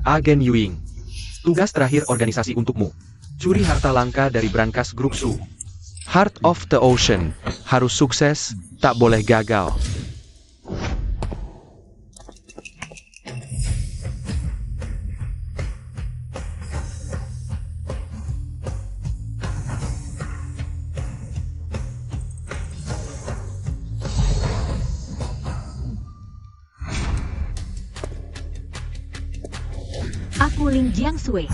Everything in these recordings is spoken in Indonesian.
Agen Yuing. Tugas terakhir organisasi untukmu. Curi harta langka dari brankas grup Su. Heart of the Ocean. Harus sukses, tak boleh gagal. Aku Ling Jiangsui.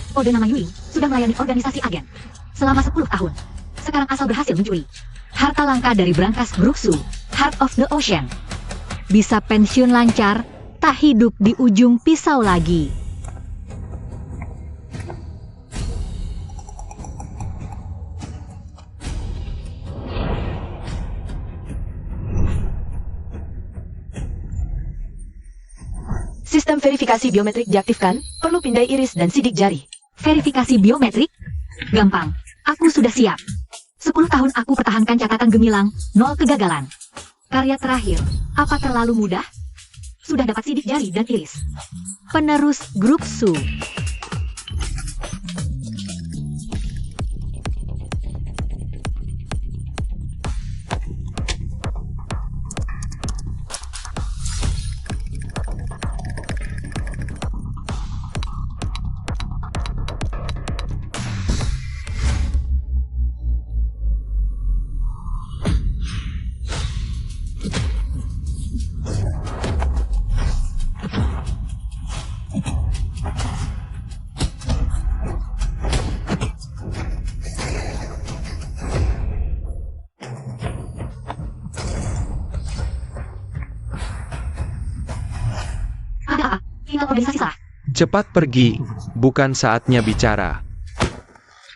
Kode nama Yui sudah melayani organisasi agen selama 10 tahun. Sekarang asal berhasil mencuri harta langka dari brankas grup Su, Heart of the Ocean. Bisa pensiun lancar, tak hidup di ujung pisau lagi. Sistem verifikasi biometrik diaktifkan, perlu pindai iris dan sidik jari. Verifikasi biometrik? Gampang, aku sudah siap. 10 tahun aku pertahankan catatan gemilang, 0 kegagalan. Karya terakhir, apa terlalu mudah? Sudah dapat sidik jari dan iris. Penerus grup Su. Organisasi salah. Cepat pergi, bukan saatnya bicara.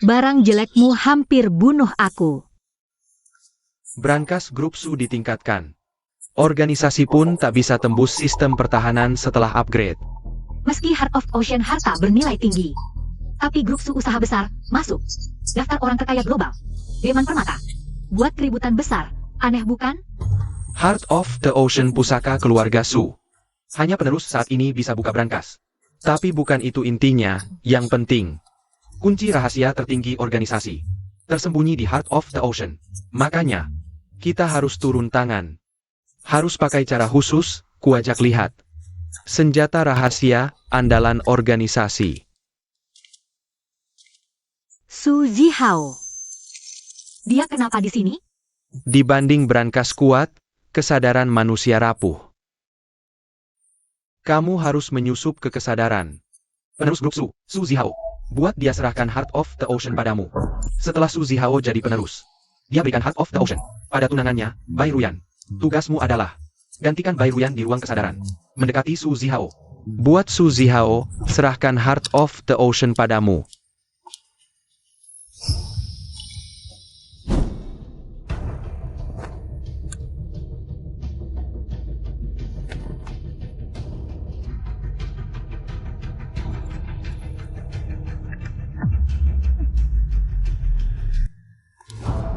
Barang jelekmu hampir bunuh aku. Brankas grup Su ditingkatkan. Organisasi pun tak bisa tembus sistem pertahanan setelah upgrade. Meski Heart of Ocean harta bernilai tinggi, tapi grup Su usaha besar masuk daftar orang terkaya global. Deman Permata. Buat keributan besar, aneh bukan? Heart of the Ocean pusaka keluarga Su. Hanya penerus saat ini bisa buka brankas. Tapi bukan itu intinya, yang penting. Kunci rahasia tertinggi organisasi. Tersembunyi di Heart of the Ocean. Makanya, kita harus turun tangan. Harus pakai cara khusus, kuajak lihat. Senjata rahasia, andalan organisasi. Su Zihao. Dia kenapa di sini? Dibanding brankas kuat, kesadaran manusia rapuh. Kamu harus menyusup ke kesadaran. Penerus grup Su Zihao. Buat dia serahkan Heart of the Ocean padamu. Setelah Su Zihao jadi penerus, dia berikan Heart of the Ocean pada tunangannya, Bai Ruyan. Tugasmu adalah gantikan Bai Ruyan di ruang kesadaran, mendekati Su Zihao. Buat Su Zihao, serahkan Heart of the Ocean padamu.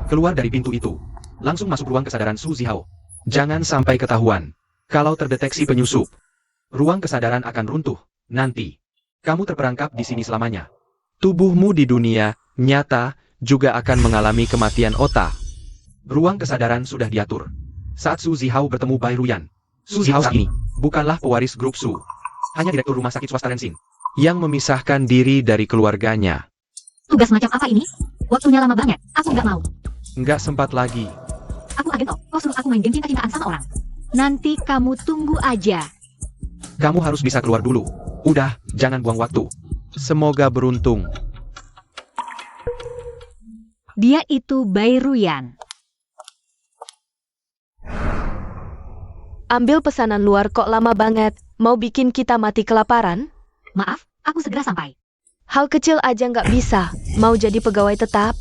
Keluar dari pintu itu. Langsung masuk ruang kesadaran Su Zihao. Jangan sampai ketahuan. Kalau terdeteksi penyusup, ruang kesadaran akan runtuh. Nanti, kamu terperangkap di sini selamanya. Tubuhmu di dunia nyata juga akan mengalami kematian otak. Ruang kesadaran sudah diatur. Saat Su Zihao bertemu Bai Ruyan, Su Zihao saat ini bukanlah pewaris grup Su. Hanya direktur rumah sakit swasta Rensing yang memisahkan diri dari keluarganya. Tugas macam apa ini? Waktunya lama banget, aku nggak mau. Nggak sempat lagi. Aku agen toh, kau suruh aku main game cinta-cintaan sama orang. Nanti kamu tunggu aja. Kamu harus bisa keluar dulu. Udah, jangan buang waktu. Semoga beruntung. Dia itu Bai Ruyan. Ambil pesanan luar kok lama banget. Mau bikin kita mati kelaparan? Maaf, aku segera sampai. Hal kecil aja nggak bisa. Mau jadi pegawai tetap?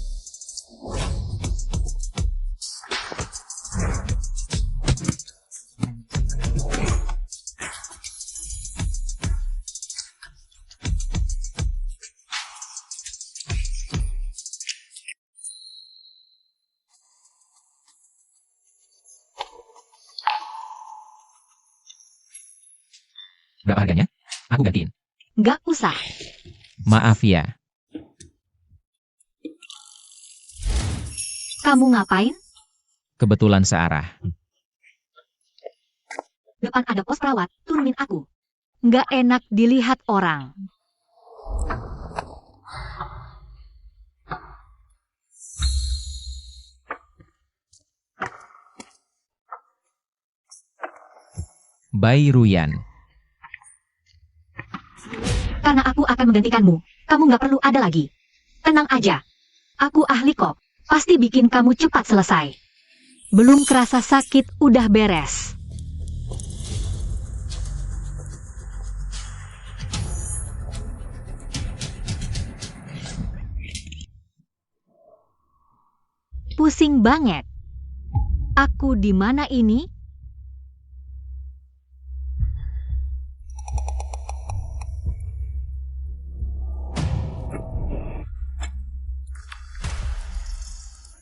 Berapa harganya? Aku gantiin. Nggak usah. Maaf ya. Kamu ngapain? Kebetulan searah. Depan ada pos perawat, turunin aku. Nggak enak dilihat orang. Bai Ruyan. Karena aku akan menggantikanmu. Kamu nggak perlu ada lagi. Tenang aja. Aku ahli kok. Pasti bikin kamu cepat selesai. Belum kerasa sakit udah beres. Pusing banget. Aku di mana ini?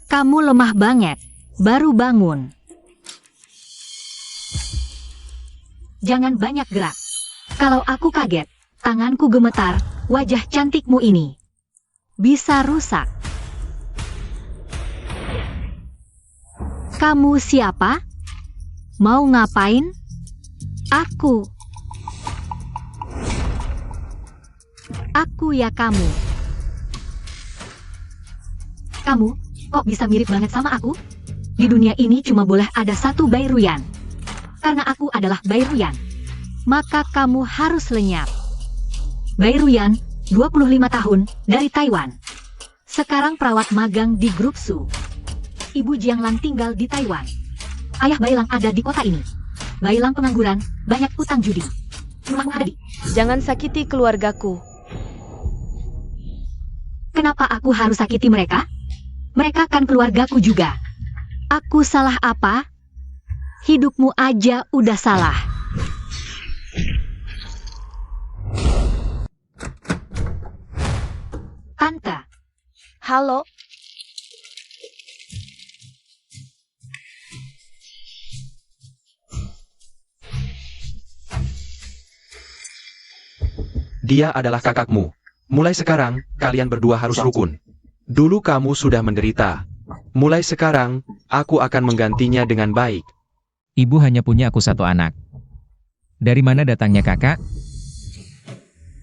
Kamu lemah banget. Baru bangun. Jangan banyak gerak. Kalau aku kaget, tanganku gemetar, wajah cantikmu ini bisa rusak. Kamu siapa? Mau ngapain? Aku ya kamu. Kamu, kok bisa mirip banget sama aku? Di dunia ini cuma boleh ada satu Bai Ruyan. Karena aku adalah Bai Ruyan, maka kamu harus lenyap. Bai Ruyan, 25 tahun, dari Taiwan. Sekarang perawat magang di Grup Su. Ibu Jianglan tinggal di Taiwan. Ayah Bailang ada di kota ini. Bailang pengangguran, banyak utang judi. Rumahmu ada di... Jangan sakiti keluargaku. Kenapa aku harus sakiti mereka? Mereka kan keluargaku juga. Aku salah apa? Hidupmu aja udah salah. Tante. Halo, Dia adalah kakakmu. Mulai sekarang, kalian berdua harus rukun. Dulu kamu sudah menderita. Mulai sekarang, aku akan menggantinya dengan baik. Ibu hanya punya aku satu anak. Dari mana datangnya kakak?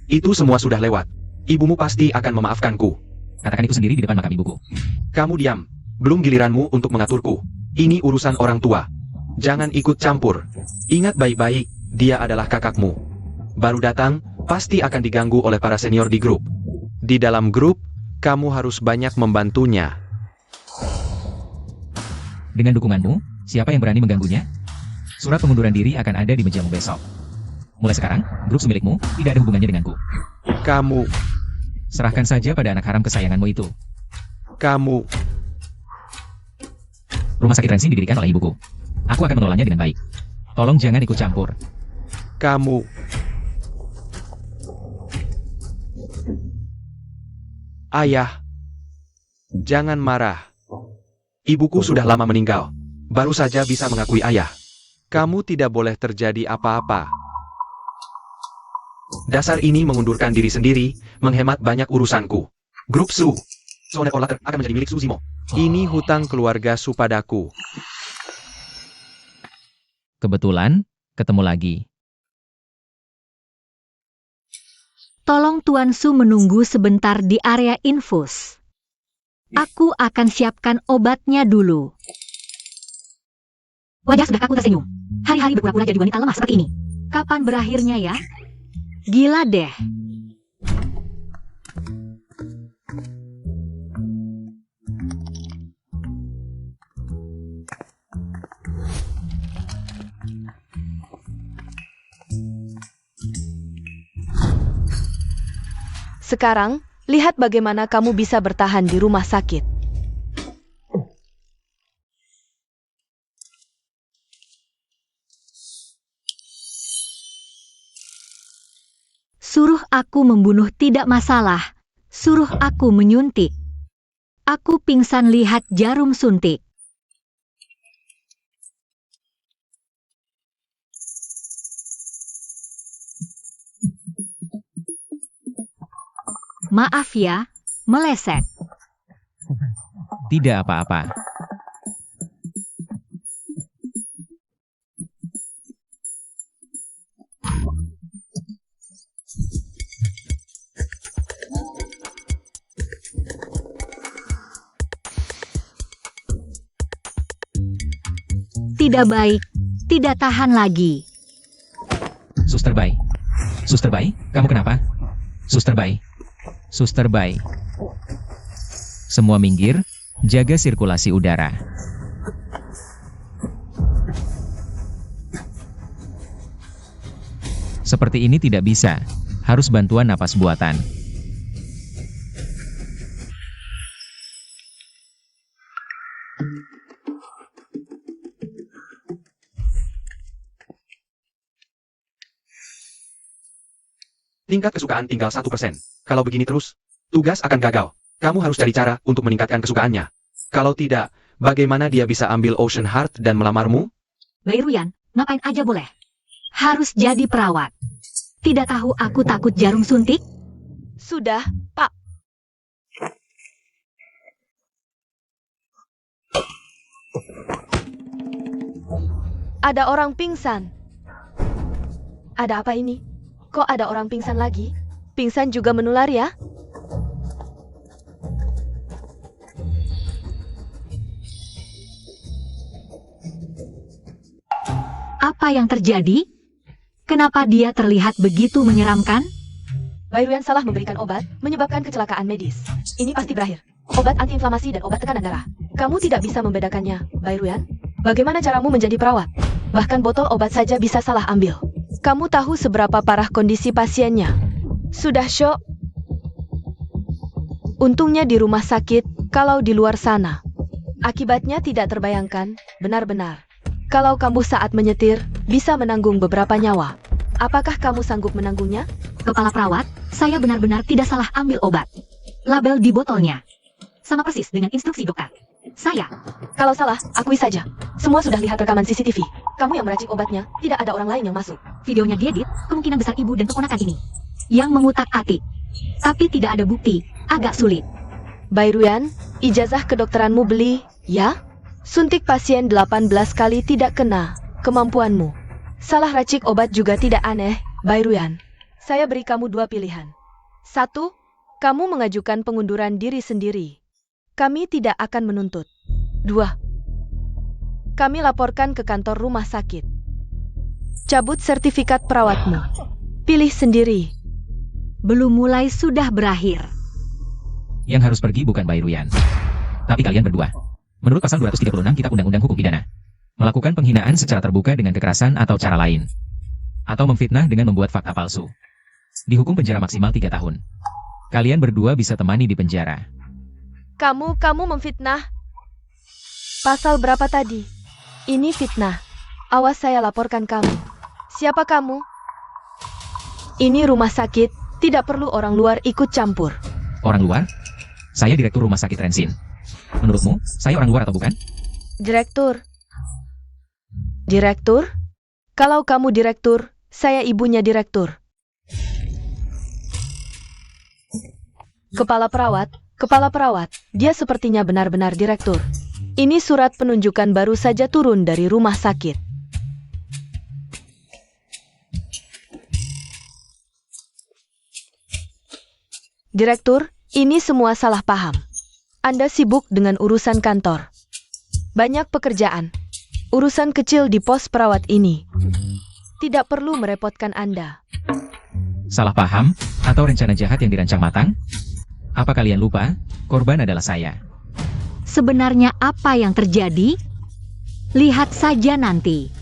Itu semua sudah lewat. Ibumu pasti akan memaafkanku. Katakan itu sendiri di depan makam ibuku. Kamu diam. Belum giliranmu untuk mengaturku. Ini urusan orang tua. Jangan ikut campur. Ingat baik-baik, dia adalah kakakmu. Baru datang, pasti akan diganggu oleh para senior di grup. Di dalam grup, kamu harus banyak membantunya. Dengan dukunganmu, siapa yang berani mengganggunya? Surat pengunduran diri akan ada di mejamu besok. Mulai sekarang, grup milikmu tidak ada hubungannya denganku. Kamu, Serahkan saja pada anak haram kesayanganmu itu. kamu, Rumah sakit Rensin didirikan oleh ibuku. Aku akan mengelolanya dengan baik. Tolong jangan ikut campur. kamu. Ayah, jangan marah. Ibuku sudah lama meninggal. Baru saja bisa mengakui ayah. Kamu tidak boleh terjadi apa-apa. Dasar ini mengundurkan diri sendiri, menghemat banyak urusanku. Grup Su. Sonet Orlater akan menjadi milik Su Zimo. Ini hutang keluarga Su padaku. Kebetulan, ketemu lagi. Tolong Tuan Su menunggu sebentar di area infus. Aku akan siapkan obatnya dulu. Wajah sudah kaku tersenyum. Hari-hari berpura-pura jadi wanita lemah seperti ini. Kapan berakhirnya ya? Gila deh. sekarang, lihat bagaimana kamu bisa bertahan di rumah sakit. Suruh aku membunuh tidak masalah. Suruh aku menyuntik. Aku pingsan lihat jarum suntik. Maaf ya, meleset. Tidak apa-apa. Tidak baik, tidak tahan lagi. Suster Bai. Suster Bai, kamu kenapa? Suster Bai. Suster Bai. Semua minggir, jaga sirkulasi udara. Seperti ini tidak bisa, harus bantuan napas buatan. Tingkat kesukaan tinggal 1%. Kalau begini terus, tugas akan gagal. Kamu harus cari cara untuk meningkatkan kesukaannya. Kalau tidak, bagaimana dia bisa ambil Ocean Heart dan melamarmu? Bairuyan, ngapain aja boleh. Harus jadi perawat. Tidak tahu aku takut jarum suntik? Sudah, Pak. Ada orang pingsan. Ada apa ini? Kok ada orang pingsan lagi? Pingsan juga menular ya? Apa yang terjadi? Kenapa dia terlihat begitu menyeramkan? Bairuyan salah memberikan obat, menyebabkan kecelakaan medis. Ini pasti berakhir. Obat antiinflamasi dan obat tekanan darah. Kamu tidak bisa membedakannya, Bairuyan. Bagaimana caramu menjadi perawat? Bahkan botol obat saja bisa salah ambil. Kamu tahu seberapa parah kondisi pasiennya? Sudah syok. Untungnya di rumah sakit, kalau di luar sana. Akibatnya tidak terbayangkan, benar-benar. Kalau kamu saat menyetir, bisa menanggung beberapa nyawa. Apakah kamu sanggup menanggungnya? Kepala perawat, saya benar-benar tidak salah ambil obat. Label di botolnya. Sama persis dengan instruksi dokter. Saya. Kalau salah, akui saja. Semua sudah lihat rekaman CCTV. Kamu yang meracik obatnya, tidak ada orang lain yang masuk. Videonya diedit, kemungkinan besar ibu dan keponakan ini. Yang mengutak-atik. Tapi tidak ada bukti, agak sulit. Bairuyan, ijazah kedokteranmu beli, ya? Suntik pasien 18 kali tidak kena kemampuanmu. Salah racik obat juga tidak aneh, Bairuyan. Saya beri kamu dua pilihan. 1. Kamu mengajukan pengunduran diri sendiri. Kami tidak akan menuntut. 2. Kami laporkan ke kantor rumah sakit. Cabut sertifikat perawatmu. Pilih sendiri. Belum mulai sudah berakhir. Yang harus pergi bukan Bairuyan, tapi kalian berdua. Menurut pasal 236 Kitab Undang-Undang Hukum Pidana, melakukan penghinaan secara terbuka dengan kekerasan atau cara lain, atau memfitnah dengan membuat fakta palsu, dihukum penjara maksimal 3 tahun. Kalian berdua bisa temani di penjara. Kamu memfitnah. Pasal berapa tadi? Ini fitnah. Awas saya laporkan kamu. Siapa kamu? Ini rumah sakit, tidak perlu orang luar ikut campur. Orang luar? Saya direktur rumah sakit Rensin. Menurutmu, saya orang luar atau bukan? Direktur. Direktur? Kalau kamu direktur, saya ibunya direktur. Kepala perawat, dia sepertinya benar-benar direktur. Ini surat penunjukan baru saja turun dari rumah sakit. Direktur, ini semua salah paham. Anda sibuk dengan urusan kantor. Banyak pekerjaan. Urusan kecil di pos perawat ini. Tidak perlu merepotkan Anda. Salah paham? Atau rencana jahat yang dirancang matang? Apa kalian lupa? Korban adalah saya. Sebenarnya apa yang terjadi? Lihat saja nanti.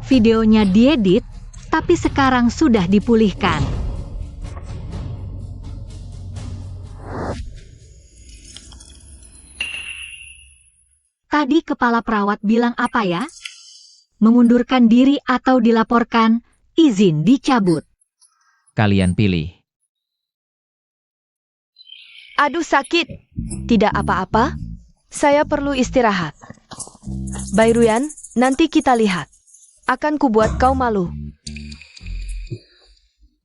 Videonya diedit, tapi sekarang sudah dipulihkan. Tadi kepala perawat bilang apa ya? Mengundurkan diri atau dilaporkan, izin dicabut. Kalian pilih. Aduh sakit. Tidak apa-apa. Saya perlu istirahat. Bairuyan, nanti kita lihat. Akan kubuat kau malu.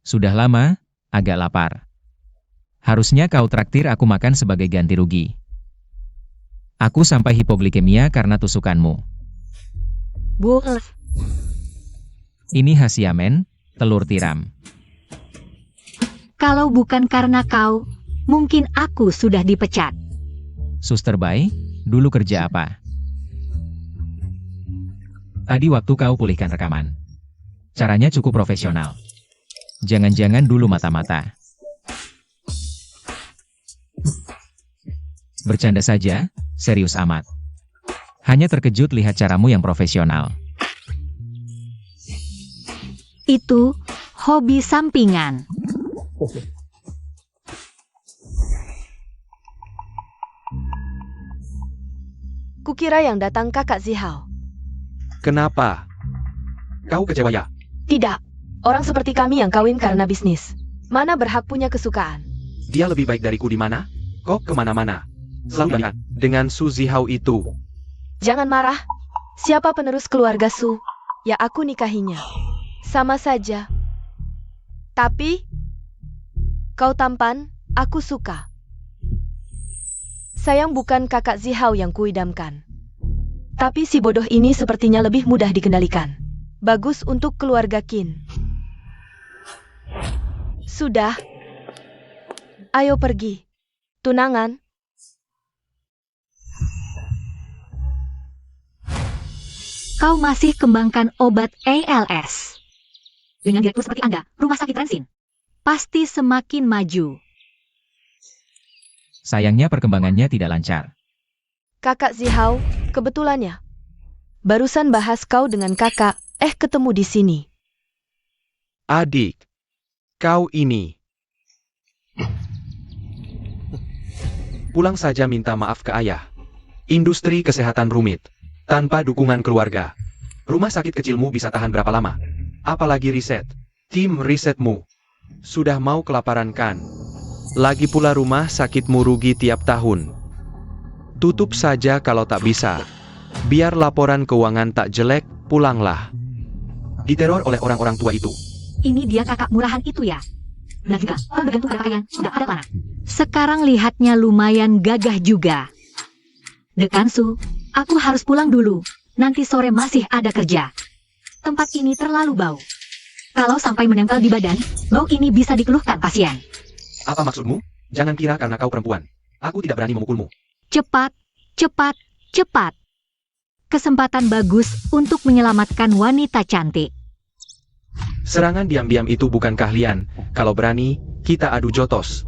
Sudah lama, agak lapar. Harusnya kau traktir aku makan sebagai ganti rugi. Aku sampai hipoglikemia karena tusukanmu. Buh. Ini hasia men, telur tiram. Kalau bukan karena kau, mungkin aku sudah dipecat. Suster Bai, dulu kerja apa? Tadi waktu kau pulihkan rekaman. Caranya cukup profesional. Jangan-jangan dulu mata-mata. Bercanda saja, serius amat. Hanya terkejut lihat caramu yang profesional. Itu hobi sampingan. Kukira yang datang kakak Zihao. Kenapa? Kau kecewa ya? Tidak, orang seperti kami yang kawin karena bisnis. Mana berhak punya kesukaan? Dia lebih baik dariku di mana? Kok kemana-mana? Selalu dengan Su Zihao itu. Jangan marah. Siapa penerus keluarga Su? Ya aku nikahinya. Sama saja. Tapi, kau tampan, aku suka. Sayang bukan kakak Zihao yang kuidamkan. Tapi si bodoh ini sepertinya lebih mudah dikendalikan. Bagus untuk keluarga Qin. Sudah. Ayo pergi. Tunangan. Kau masih kembangkan obat ALS. Dengan direktur seperti Anda, rumah sakit Rensin pasti semakin maju. Sayangnya perkembangannya tidak lancar. Kakak Zihao, kebetulannya. Barusan bahas kau dengan kakak, ketemu di sini. Adik, kau ini. Pulang saja minta maaf ke ayah. Industri kesehatan rumit. Tanpa dukungan keluarga. Rumah sakit kecilmu bisa tahan berapa lama? Apalagi riset. Tim risetmu. Sudah mau kelaparan kan? Lagi pula rumah sakitmu rugi tiap tahun. Tutup saja kalau tak bisa. Biar laporan keuangan tak jelek, pulanglah. Diteror oleh orang-orang tua itu. Ini dia kakak murahan itu ya? Dan juga, orang bergantung pada kalian sudah ada mana? Sekarang lihatnya lumayan gagah juga. Dekansu, aku harus pulang dulu. Nanti sore masih ada kerja. Tempat ini terlalu bau. Kalau sampai menempel di badan, bau ini bisa dikeluhkan pasien. Apa maksudmu? Jangan kira karena kau perempuan. Aku tidak berani memukulmu. Cepat, cepat, cepat. Kesempatan bagus untuk menyelamatkan wanita cantik. Serangan diam-diam itu bukan keahlian. Kalau berani, kita adu jotos.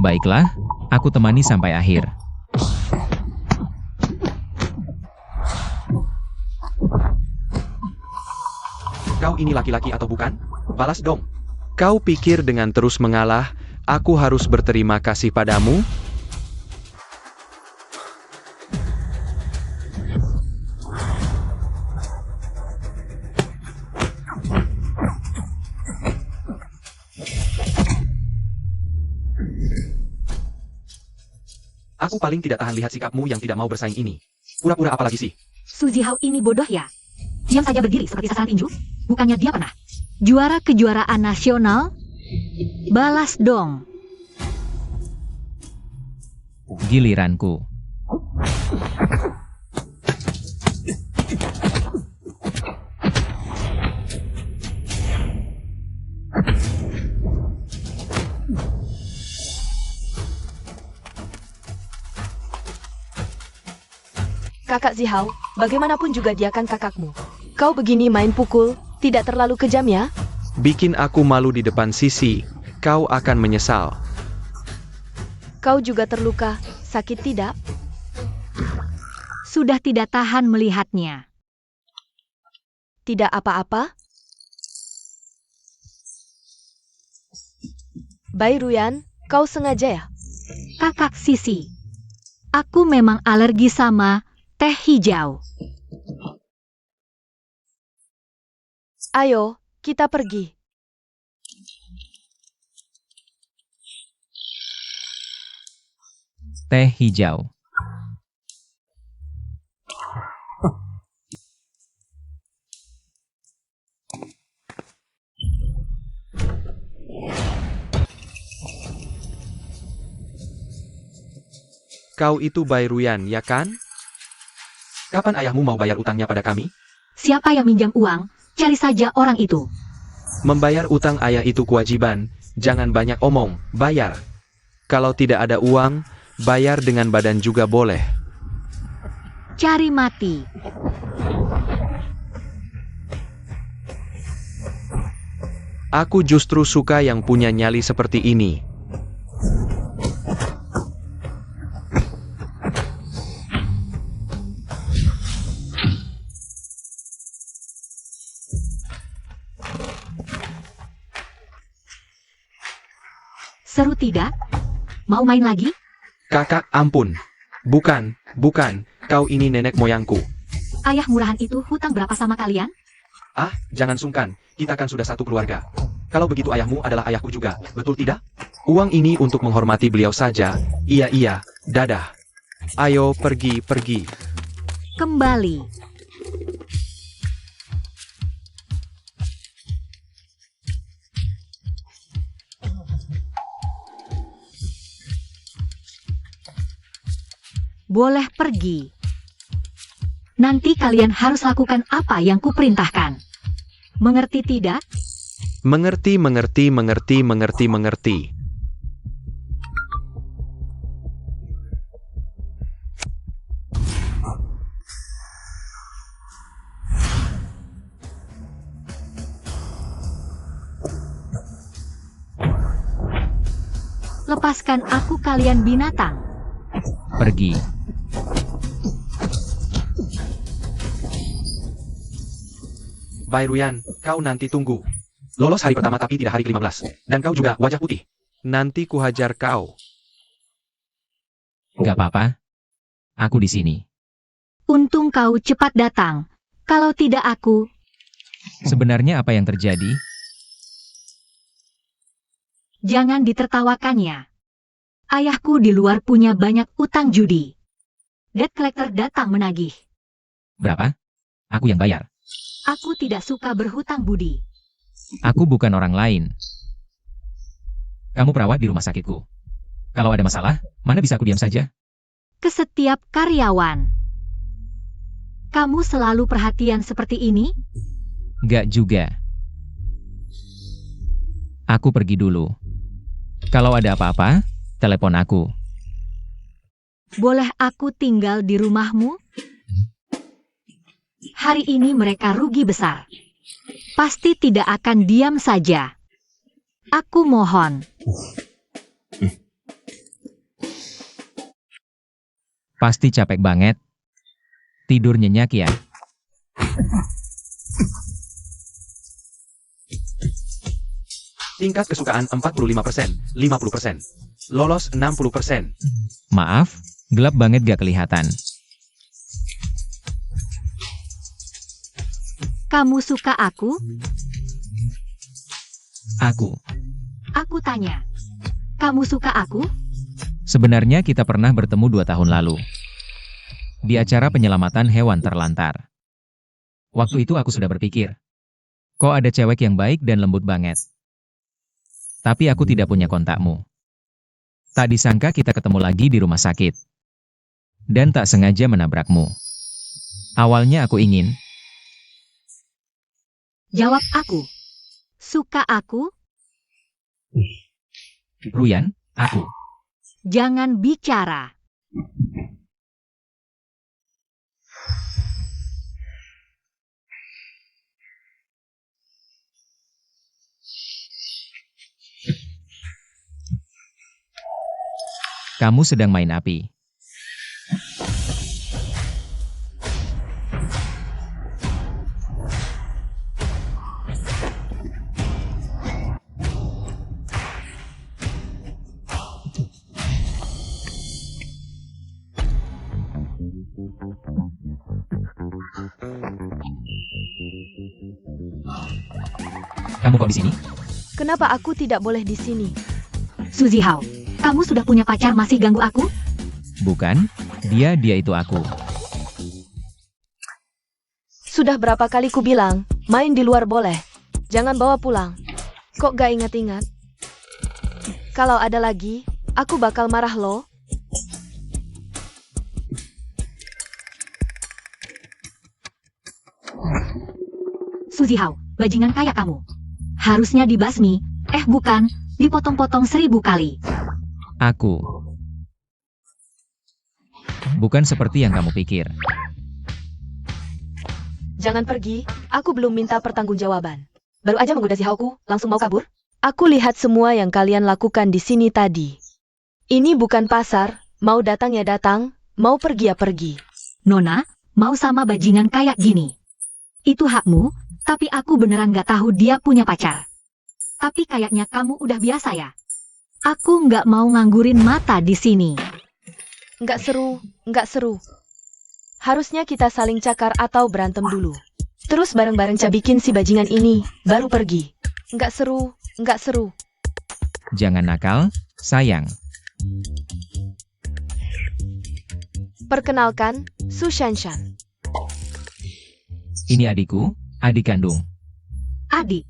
Baiklah, aku temani sampai akhir. Kau ini laki-laki atau bukan? Balas dong. Kau pikir dengan terus mengalah, aku harus berterima kasih padamu? Aku paling tidak tahan lihat sikapmu yang tidak mau bersaing ini. Pura-pura apa lagi sih? Su Zihao ini bodoh ya? Diam saja berdiri seperti sasaran tinju? Bukannya dia pernah juara kejuaraan nasional? Balas dong. Giliranku. Kakak Zihao, bagaimanapun juga dia kan kakakmu. Kau begini main pukul, tidak terlalu kejam ya? Bikin aku malu di depan Sisi. Kau akan menyesal. Kau juga terluka, sakit tidak? Sudah tidak tahan melihatnya. Tidak apa-apa? Bai Ruyan, kau sengaja ya? Kakak Sisi, aku memang alergi sama teh hijau. Ayo, kita pergi. Teh hijau. Kau itu Bairuyan, ya kan? Kapan ayahmu mau bayar utangnya pada kami? Siapa yang minjam uang, cari saja orang itu. Membayar utang ayah itu kewajiban, jangan banyak omong, bayar. Kalau tidak ada uang, bayar dengan badan juga boleh. Cari mati. Aku justru suka yang punya nyali seperti ini. Seru tidak? Mau main lagi? Kakak, ampun. Bukan, kau ini nenek moyangku. Ayah murahan itu hutang berapa sama kalian? Ah, jangan sungkan, kita kan sudah satu keluarga. Kalau begitu ayahmu adalah ayahku juga, betul tidak? Uang ini untuk menghormati beliau saja. Iya, dadah. Ayo, pergi. Kembali. Boleh pergi. Nanti kalian harus lakukan apa yang kuperintahkan. Mengerti tidak? Mengerti. Lepaskan aku kalian binatang. Pergi. Bairuyan, kau nanti tunggu. Lolos hari pertama tapi tidak hari ke-15. Dan kau juga wajah putih. Nanti kuhajar kau. Gak apa-apa. Aku di sini. Untung kau cepat datang. Kalau tidak aku, Sebenarnya apa yang terjadi? jangan ditertawakannya. Ayahku di luar punya banyak utang judi. Debt collector datang menagih. Berapa? Aku yang bayar. Aku tidak suka berhutang budi. Aku bukan orang lain. Kamu perawat di rumah sakitku. Kalau ada masalah, mana bisa aku diam saja? Ke setiap karyawan. Kamu selalu perhatian seperti ini? Gak juga. Aku pergi dulu. Kalau ada apa-apa, telepon aku. Boleh aku tinggal di rumahmu? Hari ini mereka rugi besar. Pasti tidak akan diam saja. Aku mohon. Pasti capek banget. Tidur nyenyak ya. Tingkat kesukaan 45%, 50%. Lolos 60%. Maaf, gelap banget gak kelihatan. Kamu suka aku? Aku. Aku tanya. Kamu suka aku? Sebenarnya kita pernah bertemu 2 tahun lalu. Di acara penyelamatan hewan terlantar. Waktu itu aku sudah berpikir, kok ada cewek yang baik dan lembut banget. Tapi aku tidak punya kontakmu. Tak disangka kita ketemu lagi di rumah sakit. Dan tak sengaja menabrakmu. Awalnya aku ingin. Jawab aku. Suka aku? Ruyan, aku. Jangan bicara. Kamu sedang main api. Kamu kok di sini? Kenapa aku tidak boleh di sini? Su Zihao, kamu sudah punya pacar masih ganggu aku? Bukan, dia itu aku. Sudah berapa kali ku bilang, main di luar boleh. Jangan bawa pulang. Kok gak ingat-ingat? Kalau ada lagi, aku bakal marah loh. Su Zihao, bajingan kayak kamu. Harusnya dibasmi, bukan, dipotong-potong 1000 kali. Aku bukan seperti yang kamu pikir. Jangan pergi, aku belum minta pertanggungjawaban. Baru aja menggoda Zihaoku, langsung mau kabur? Aku lihat semua yang kalian lakukan di sini tadi. Ini bukan pasar, mau datang ya datang, mau pergi ya pergi. Nona, mau sama bajingan kayak gini. Itu hakmu, tapi aku beneran gak tahu dia punya pacar. Tapi kayaknya kamu udah biasa ya. Aku nggak mau nganggurin mata di sini. Nggak seru, nggak seru. Harusnya kita saling cakar atau berantem dulu. Terus bareng-bareng cabikin si bajingan ini, baru pergi. Nggak seru, nggak seru. Jangan nakal, sayang. Perkenalkan, Su Shanshan. Ini adikku, adik kandung. Adik,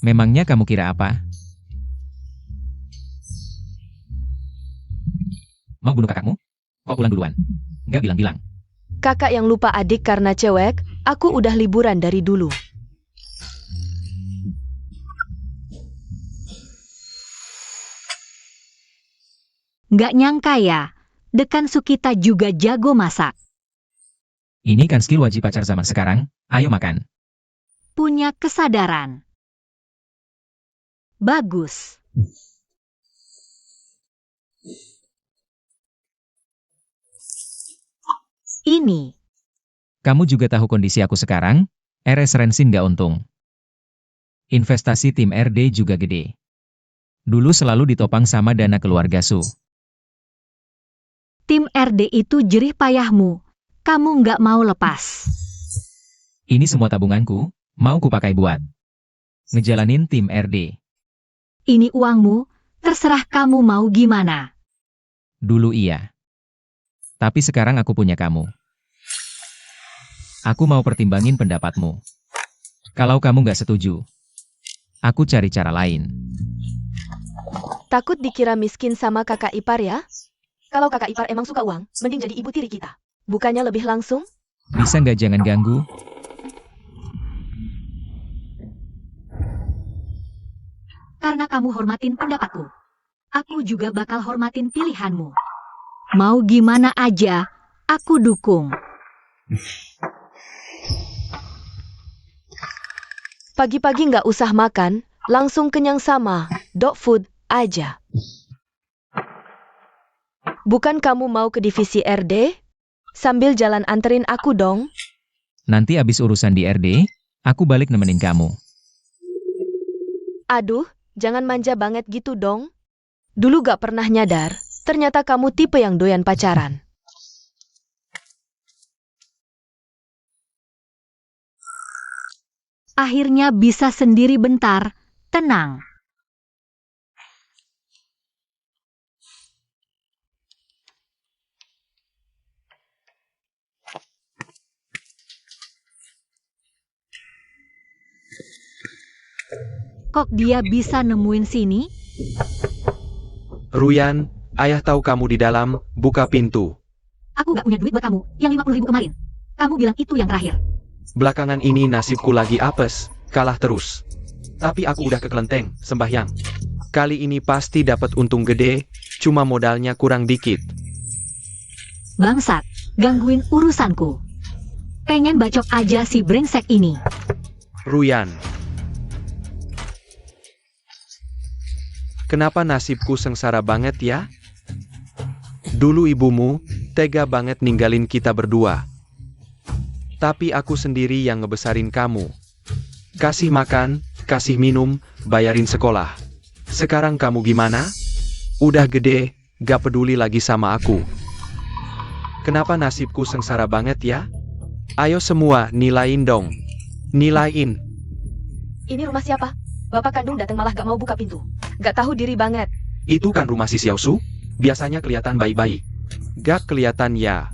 Memangnya kamu kira apa? Mau bunuh kakakmu? Kok pulang duluan? Nggak bilang-bilang. Kakak yang lupa adik karena cewek, aku udah liburan dari dulu. nggak nyangka ya. Dekan Sukita juga jago masak. Ini kan skill wajib pacar zaman sekarang, ayo makan. Punya kesadaran. Bagus. Ini. Kamu juga tahu kondisi aku sekarang? RS Rensin nggak untung. Investasi tim RD juga gede. Dulu selalu ditopang sama dana keluarga Su. Tim RD itu jerih payahmu. Kamu nggak mau lepas. Ini semua tabunganku, mau kupakai buat ngejalanin tim RD. Ini uangmu, terserah kamu mau gimana. Dulu iya. Tapi sekarang aku punya kamu. Aku mau pertimbangin pendapatmu. Kalau kamu nggak setuju, aku cari cara lain. Takut dikira miskin sama kakak ipar ya? Kalau kakak ipar emang suka uang, mending jadi ibu tiri kita. Bukannya lebih langsung? Bisa nggak jangan ganggu? Karena kamu hormatin pendapatku. Aku juga bakal hormatin pilihanmu. Mau gimana aja, aku dukung. Pagi-pagi nggak usah makan, langsung kenyang sama dog food aja. Bukan kamu mau ke divisi RD? Sambil jalan anterin aku dong. Nanti abis urusan di RD, aku balik nemenin kamu. Aduh, jangan manja banget gitu dong. Dulu gak pernah nyadar, ternyata kamu tipe yang doyan pacaran. Akhirnya bisa sendiri bentar, tenang. Kok dia bisa nemuin sini? Ruyan, ayah tahu kamu di dalam, buka pintu. Aku gak punya duit buat kamu, yang 50.000 kemarin. Kamu bilang itu yang terakhir. Belakangan ini nasibku lagi apes, kalah terus. Tapi aku udah ke kelenteng, sembahyang. Kali ini pasti dapat untung gede, cuma modalnya kurang dikit. Bangsat, gangguin urusanku. Pengen bacok aja si brengsek ini. Ruyan. Kenapa nasibku sengsara banget ya? Dulu ibumu tega banget ninggalin kita berdua. Tapi aku sendiri yang ngebesarin kamu. Kasih makan, kasih minum, bayarin sekolah. Sekarang kamu gimana? Udah gede, gak peduli lagi sama aku. Kenapa nasibku sengsara banget ya? Ayo semua nilain dong. Nilain. Ini rumah siapa? Bapak kandung datang malah gak mau buka pintu. Gak tahu diri banget. Itu kan rumah si Xiaosu? Biasanya kelihatan baik-baik. Gak kelihatan ya.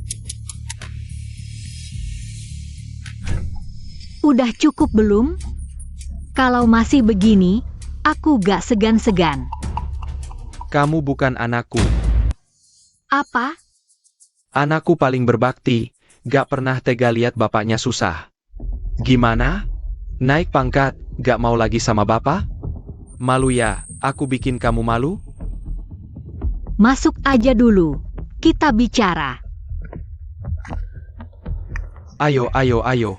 Udah cukup belum? Kalau masih begini, aku gak segan-segan. Kamu bukan anakku. Apa? Anakku paling berbakti, gak pernah tega lihat bapaknya susah. Gimana? Naik pangkat, gak mau lagi sama bapak? Malu ya, aku bikin kamu malu? Masuk aja dulu. Kita bicara. Ayo, ayo, ayo.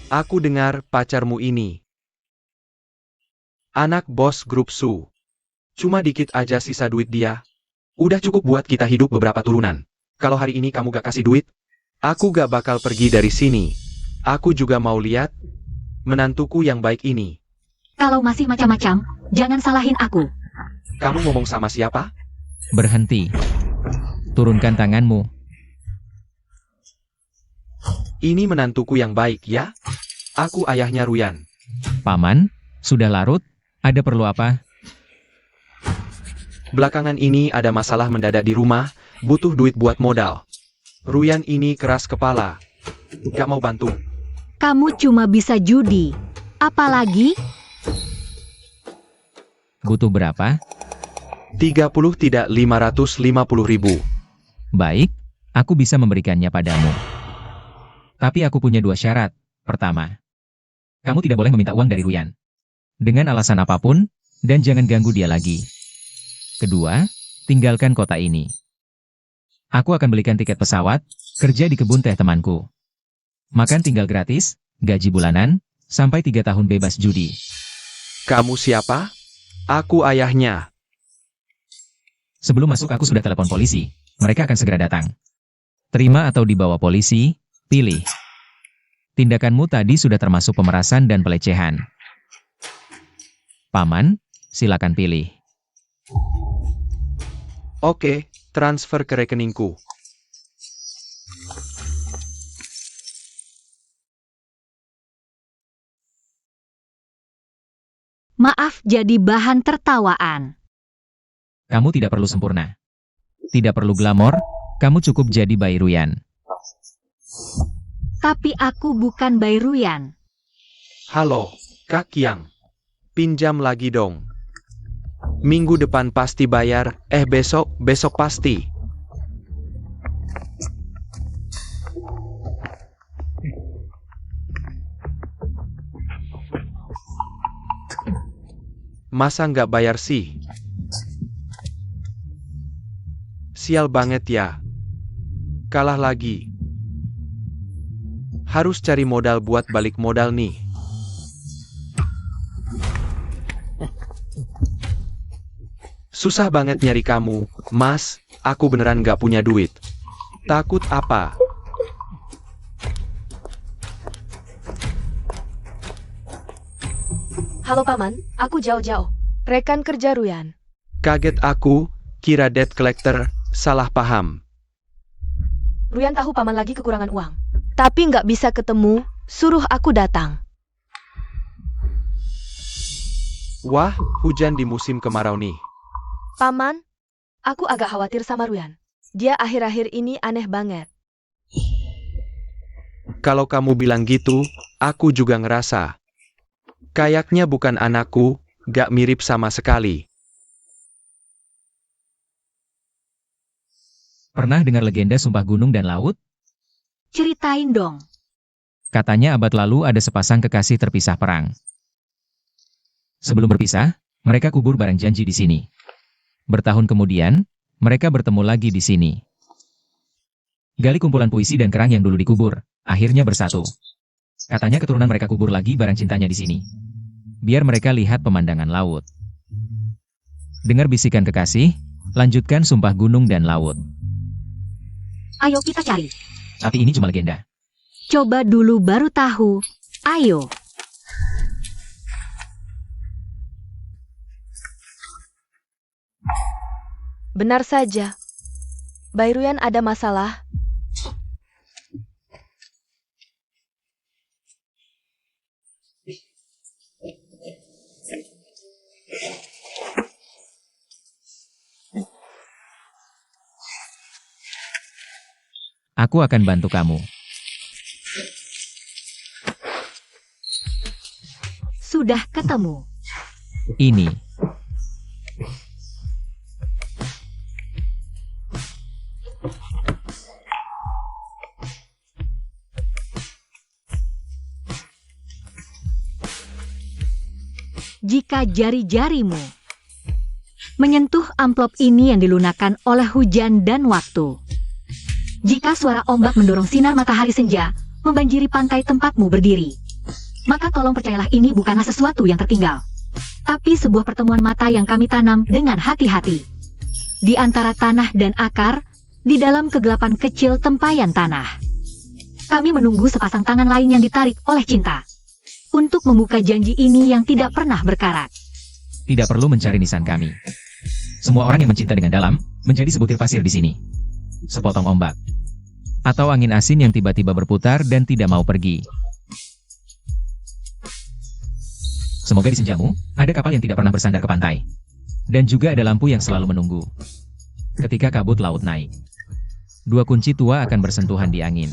Aku dengar pacarmu ini anak bos grup Su. Cuma dikit aja sisa duit dia. Udah cukup buat kita hidup beberapa turunan. Kalau hari ini kamu gak kasih duit, aku gak bakal pergi dari sini. Aku juga mau lihat menantuku yang baik ini. Kalau masih macam-macam, jangan salahin aku. Kamu ngomong sama siapa? Berhenti. Turunkan tanganmu. Ini menantuku yang baik ya? Aku ayahnya Ruyan. Paman, sudah larut? Ada perlu apa? Belakangan ini ada masalah mendadak di rumah, butuh duit buat modal. Ruyan ini keras kepala. Gak mau bantu. Kamu cuma bisa judi. Apalagi? Butuh berapa? 30 tidak 550 ribu. Baik, aku bisa memberikannya padamu. Tapi aku punya dua syarat. Pertama, kamu tidak boleh meminta uang dari Ruyan. Dengan alasan apapun, dan jangan ganggu dia lagi. Kedua, tinggalkan kota ini. Aku akan belikan tiket pesawat, kerja di kebun teh temanku. Makan tinggal gratis, gaji bulanan, sampai 3 tahun bebas judi. Kamu siapa? Aku ayahnya. Sebelum masuk aku sudah telepon polisi, mereka akan segera datang. Terima atau dibawa polisi, pilih. Tindakanmu tadi sudah termasuk pemerasan dan pelecehan. Paman, silakan pilih. Oke, transfer ke rekeningku. Maaf jadi bahan tertawaan. Kamu tidak perlu sempurna. Tidak perlu glamor, kamu cukup jadi Bai Ruyan. Tapi aku bukan Bai Ruyan. Halo, Kak Kiang. Pinjam lagi dong. Minggu depan pasti bayar, besok pasti. Masa nggak bayar sih? Sial banget ya. Kalah lagi. Harus cari modal buat balik modal nih. Susah banget nyari kamu, Mas. Aku beneran nggak punya duit. Takut apa? Halo Paman, aku jauh-jauh. Rekan kerja Ruyan. Kaget aku, kira debt collector, salah paham. Ruyan tahu Paman lagi kekurangan uang. Tapi nggak bisa ketemu, suruh aku datang. Wah, hujan di musim kemarau nih. Paman, aku agak khawatir sama Ruyan. Dia akhir-akhir ini aneh banget. Kalau kamu bilang gitu, aku juga ngerasa. Kayaknya bukan anakku, gak mirip sama sekali. Pernah dengar legenda Sumpah Gunung dan Laut? Ceritain dong. Katanya abad lalu ada sepasang kekasih terpisah perang. Sebelum berpisah, mereka kubur barang janji di sini. Bertahun kemudian, mereka bertemu lagi di sini. Gali kumpulan puisi dan kerang yang dulu dikubur, akhirnya bersatu. Katanya keturunan mereka kubur lagi barang cintanya di sini. Biar mereka lihat pemandangan laut. Dengar bisikan kekasih, lanjutkan Sumpah Gunung dan Laut. Ayo kita cari. Tapi ini cuma legenda. Coba dulu baru tahu. Ayo. Benar saja. Bai Ruyan ada masalah. Aku akan bantu kamu. Sudah ketemu. Ini. jika jari-jarimu menyentuh amplop ini yang dilunakkan oleh hujan dan waktu. Jika suara ombak mendorong sinar matahari senja membanjiri pantai tempatmu berdiri, maka tolong percayalah ini bukanlah sesuatu yang tertinggal, tapi sebuah pertemuan mata yang kami tanam dengan hati-hati. Di antara tanah dan akar, di dalam kegelapan kecil tempayan tanah, kami menunggu sepasang tangan lain yang ditarik oleh cinta untuk membuka janji ini yang tidak pernah berkarat. Tidak perlu mencari nisan kami. Semua orang yang mencinta dengan dalam menjadi sebutir pasir di sini. Sepotong ombak. Atau angin asin yang tiba-tiba berputar dan tidak mau pergi. Semoga di senjamu, ada kapal yang tidak pernah bersandar ke pantai. Dan juga ada lampu yang selalu menunggu. Ketika kabut laut naik, dua kunci tua akan bersentuhan di angin,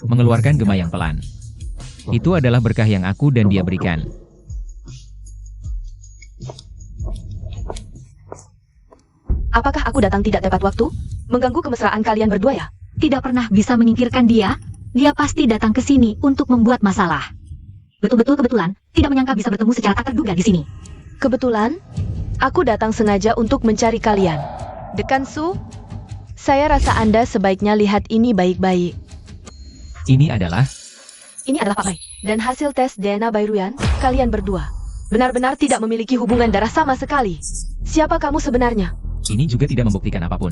mengeluarkan gema yang pelan. Itu adalah berkah yang aku dan dia berikan. Apakah aku datang tidak tepat waktu? Mengganggu kemesraan kalian berdua ya? Tidak pernah bisa menyingkirkan dia. Dia pasti datang ke sini untuk membuat masalah. Betul-betul kebetulan, tidak menyangka bisa bertemu secara tak terduga di sini. Kebetulan, aku datang sengaja untuk mencari kalian. Dekan Su, saya rasa Anda sebaiknya lihat ini baik-baik. Ini adalah Pak Bai. Dan hasil tes DNA Bairuyan, kalian berdua benar-benar tidak memiliki hubungan darah sama sekali. Siapa kamu sebenarnya? Ini juga tidak membuktikan apapun.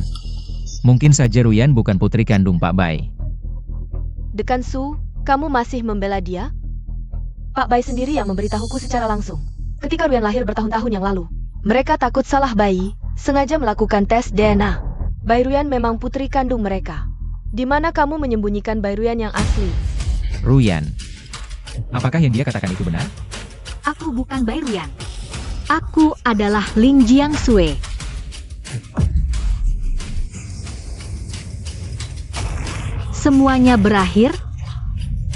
Mungkin saja Ruyan bukan putri kandung Pak Bai. Dekan Su, kamu masih membela dia? Pak Bai sendiri yang memberitahuku secara langsung. Ketika Ruyan lahir bertahun-tahun yang lalu, mereka takut salah bayi, sengaja melakukan tes DNA. Bairuyan memang putri kandung mereka. Di mana kamu menyembunyikan Bairuyan yang asli? Ruyan. Apakah yang dia katakan itu benar? Aku bukan Bairuyan. Aku adalah Ling Jiangsui. Semuanya berakhir?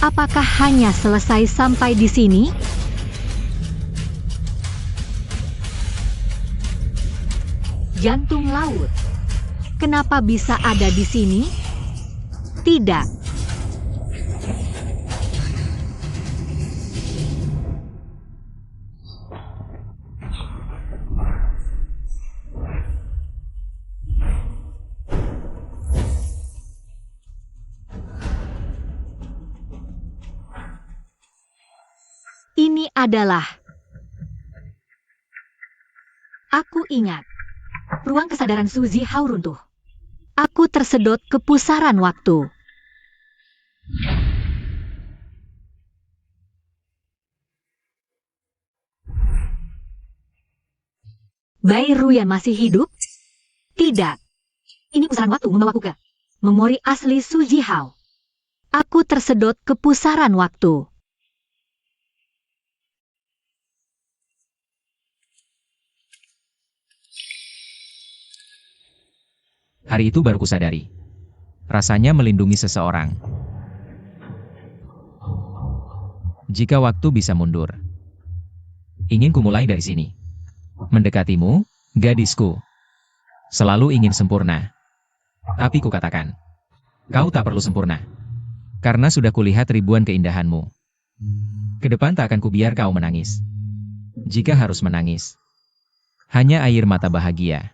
Apakah hanya selesai sampai di sini? Jantung laut. Kenapa bisa ada di sini? Tidak. Ini adalah... Aku ingat. Ruang kesadaran Su Zihao runtuh. Aku tersedot ke pusaran waktu. Bairuyan masih hidup? Tidak. Ini pusaran waktu membawaku ke memori asli Su Zihao. Aku tersedot ke pusaran waktu. Hari itu baru kusadari. Rasanya melindungi seseorang. Jika waktu bisa mundur. Ingin kumulai dari sini. Mendekatimu, gadisku. Selalu ingin sempurna. Tapi kukatakan, kau tak perlu sempurna. Karena sudah kulihat ribuan keindahanmu. Kedepan tak akan kubiar kau menangis. Jika harus menangis, hanya air mata bahagia.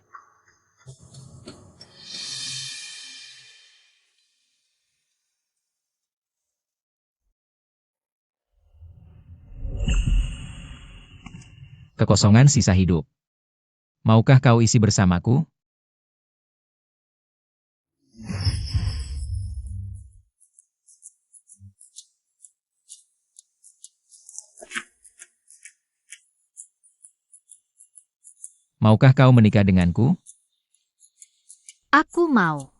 Kekosongan sisa hidup. Maukah kau isi bersamaku? Maukah kau menikah denganku? Aku mau.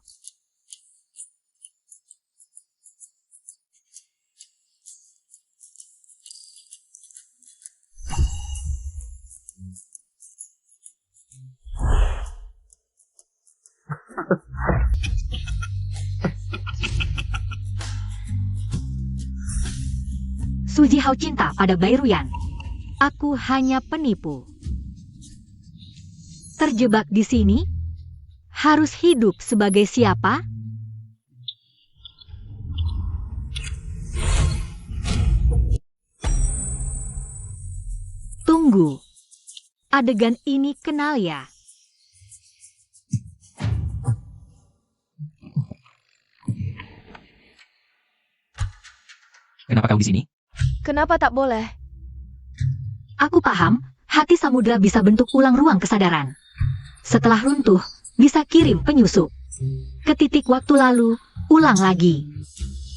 Su Zihao cinta pada Bairuyan. Aku hanya penipu. Terjebak di sini? Harus hidup sebagai siapa? Tunggu. Adegan ini kenal ya? Kenapa kau di sini? Kenapa tak boleh? Aku paham, hati samudra bisa bentuk ulang ruang kesadaran. Setelah runtuh, bisa kirim penyusup. Ke titik waktu lalu, ulang lagi.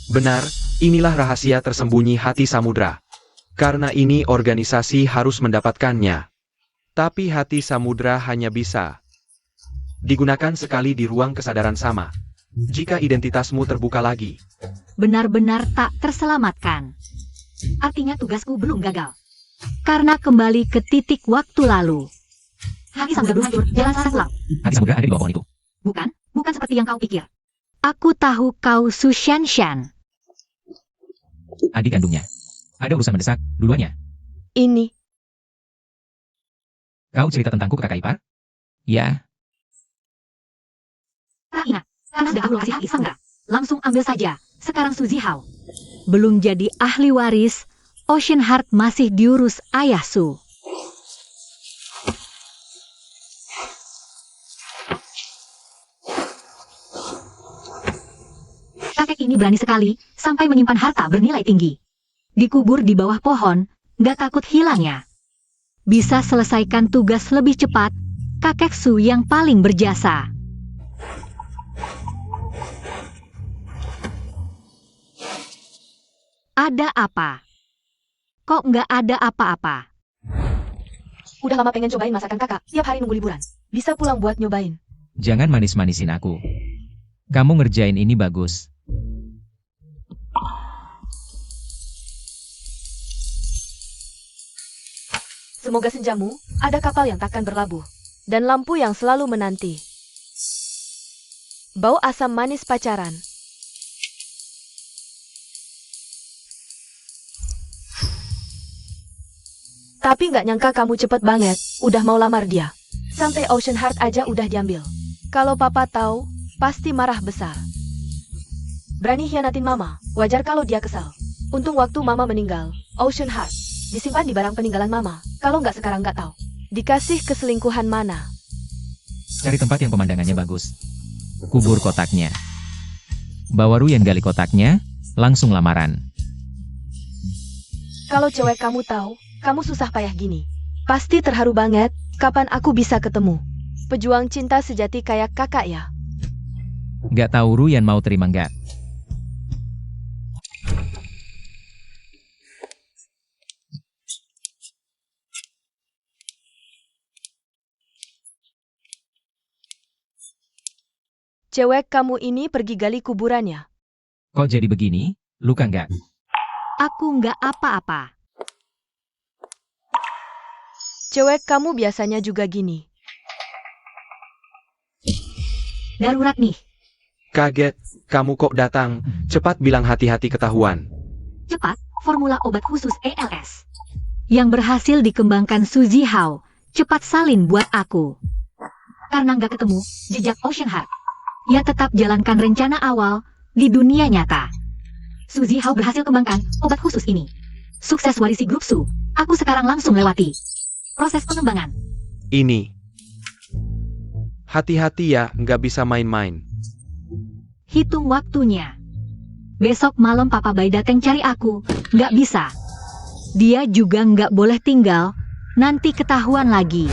Benar, inilah rahasia tersembunyi hati samudra. Karena ini organisasi harus mendapatkannya. Tapi hati samudra hanya bisa digunakan sekali di ruang kesadaran sama. Jika identitasmu terbuka lagi, Benar-benar tak terselamatkan. Artinya tugasku belum gagal. Karena kembali ke titik waktu lalu. Hati samudra belum hancur, jalan sekarang pulang. Hati samudra ada di bawah pohon itu. Bukan seperti yang kau pikir. Aku tahu kau Su Shanshan. Adik kandungnya. Ada urusan mendesak, duluannya. Ini. Kau cerita tentangku ke kakak ipar? Ya, Tak ingat, karena sudah aku kasih hati samudra. Langsung ambil saja, sekarang Su Zihao. Belum jadi ahli waris, Ocean Heart masih diurus ayah Su. Kakek ini berani sekali, sampai menyimpan harta bernilai tinggi. Dikubur di bawah pohon, gak takut hilangnya. Bisa selesaikan tugas lebih cepat, kakek Su yang paling berjasa. Ada apa? Kok nggak ada apa-apa? Udah lama pengen cobain masakan kakak. Tiap hari nunggu liburan. Bisa pulang buat nyobain. jangan manis-manisin aku. Kamu ngerjain ini bagus. Semoga senjamu, ada kapal yang takkan berlabuh. Dan lampu yang selalu menanti. Bau asam manis pacaran. Tapi nggak nyangka kamu cepet banget, udah mau lamar dia. Sampai Ocean Heart aja udah diambil. Kalau papa tahu, pasti marah besar. Berani hianatin mama, wajar kalau dia kesal. Untung waktu mama meninggal, Ocean Heart disimpan di barang peninggalan mama. Kalau nggak sekarang nggak tahu. Dikasih keselingkuhan mana? Cari tempat yang pemandangannya bagus. Kubur kotaknya. Bawa Ruyan gali kotaknya, langsung lamaran. Kalau cewek kamu tahu, kamu susah payah gini. Pasti terharu banget, kapan aku bisa ketemu. Pejuang cinta sejati kayak kakak ya. Gak tahu Ruyan mau terima nggak? Cewek kamu ini pergi gali kuburannya. Kok jadi begini? Luka nggak? Aku nggak apa-apa. Cewek kamu biasanya juga gini. Darurat nih. kaget, kamu kok datang, cepat bilang hati-hati ketahuan. Cepat, formula obat khusus ALS. Yang berhasil dikembangkan Su Zihao, cepat salin buat aku. Karena nggak ketemu, jejak Ocean Heart. Ya tetap jalankan rencana awal, di dunia nyata. Su Zihao berhasil kembangkan obat khusus ini. Sukses warisi grup Su, aku sekarang langsung lewati proses pengembangan. Ini. Hati-hati ya, nggak bisa main-main. Hitung waktunya. Besok malam Papa Bai dateng cari aku, nggak bisa. Dia juga nggak boleh tinggal, nanti ketahuan lagi.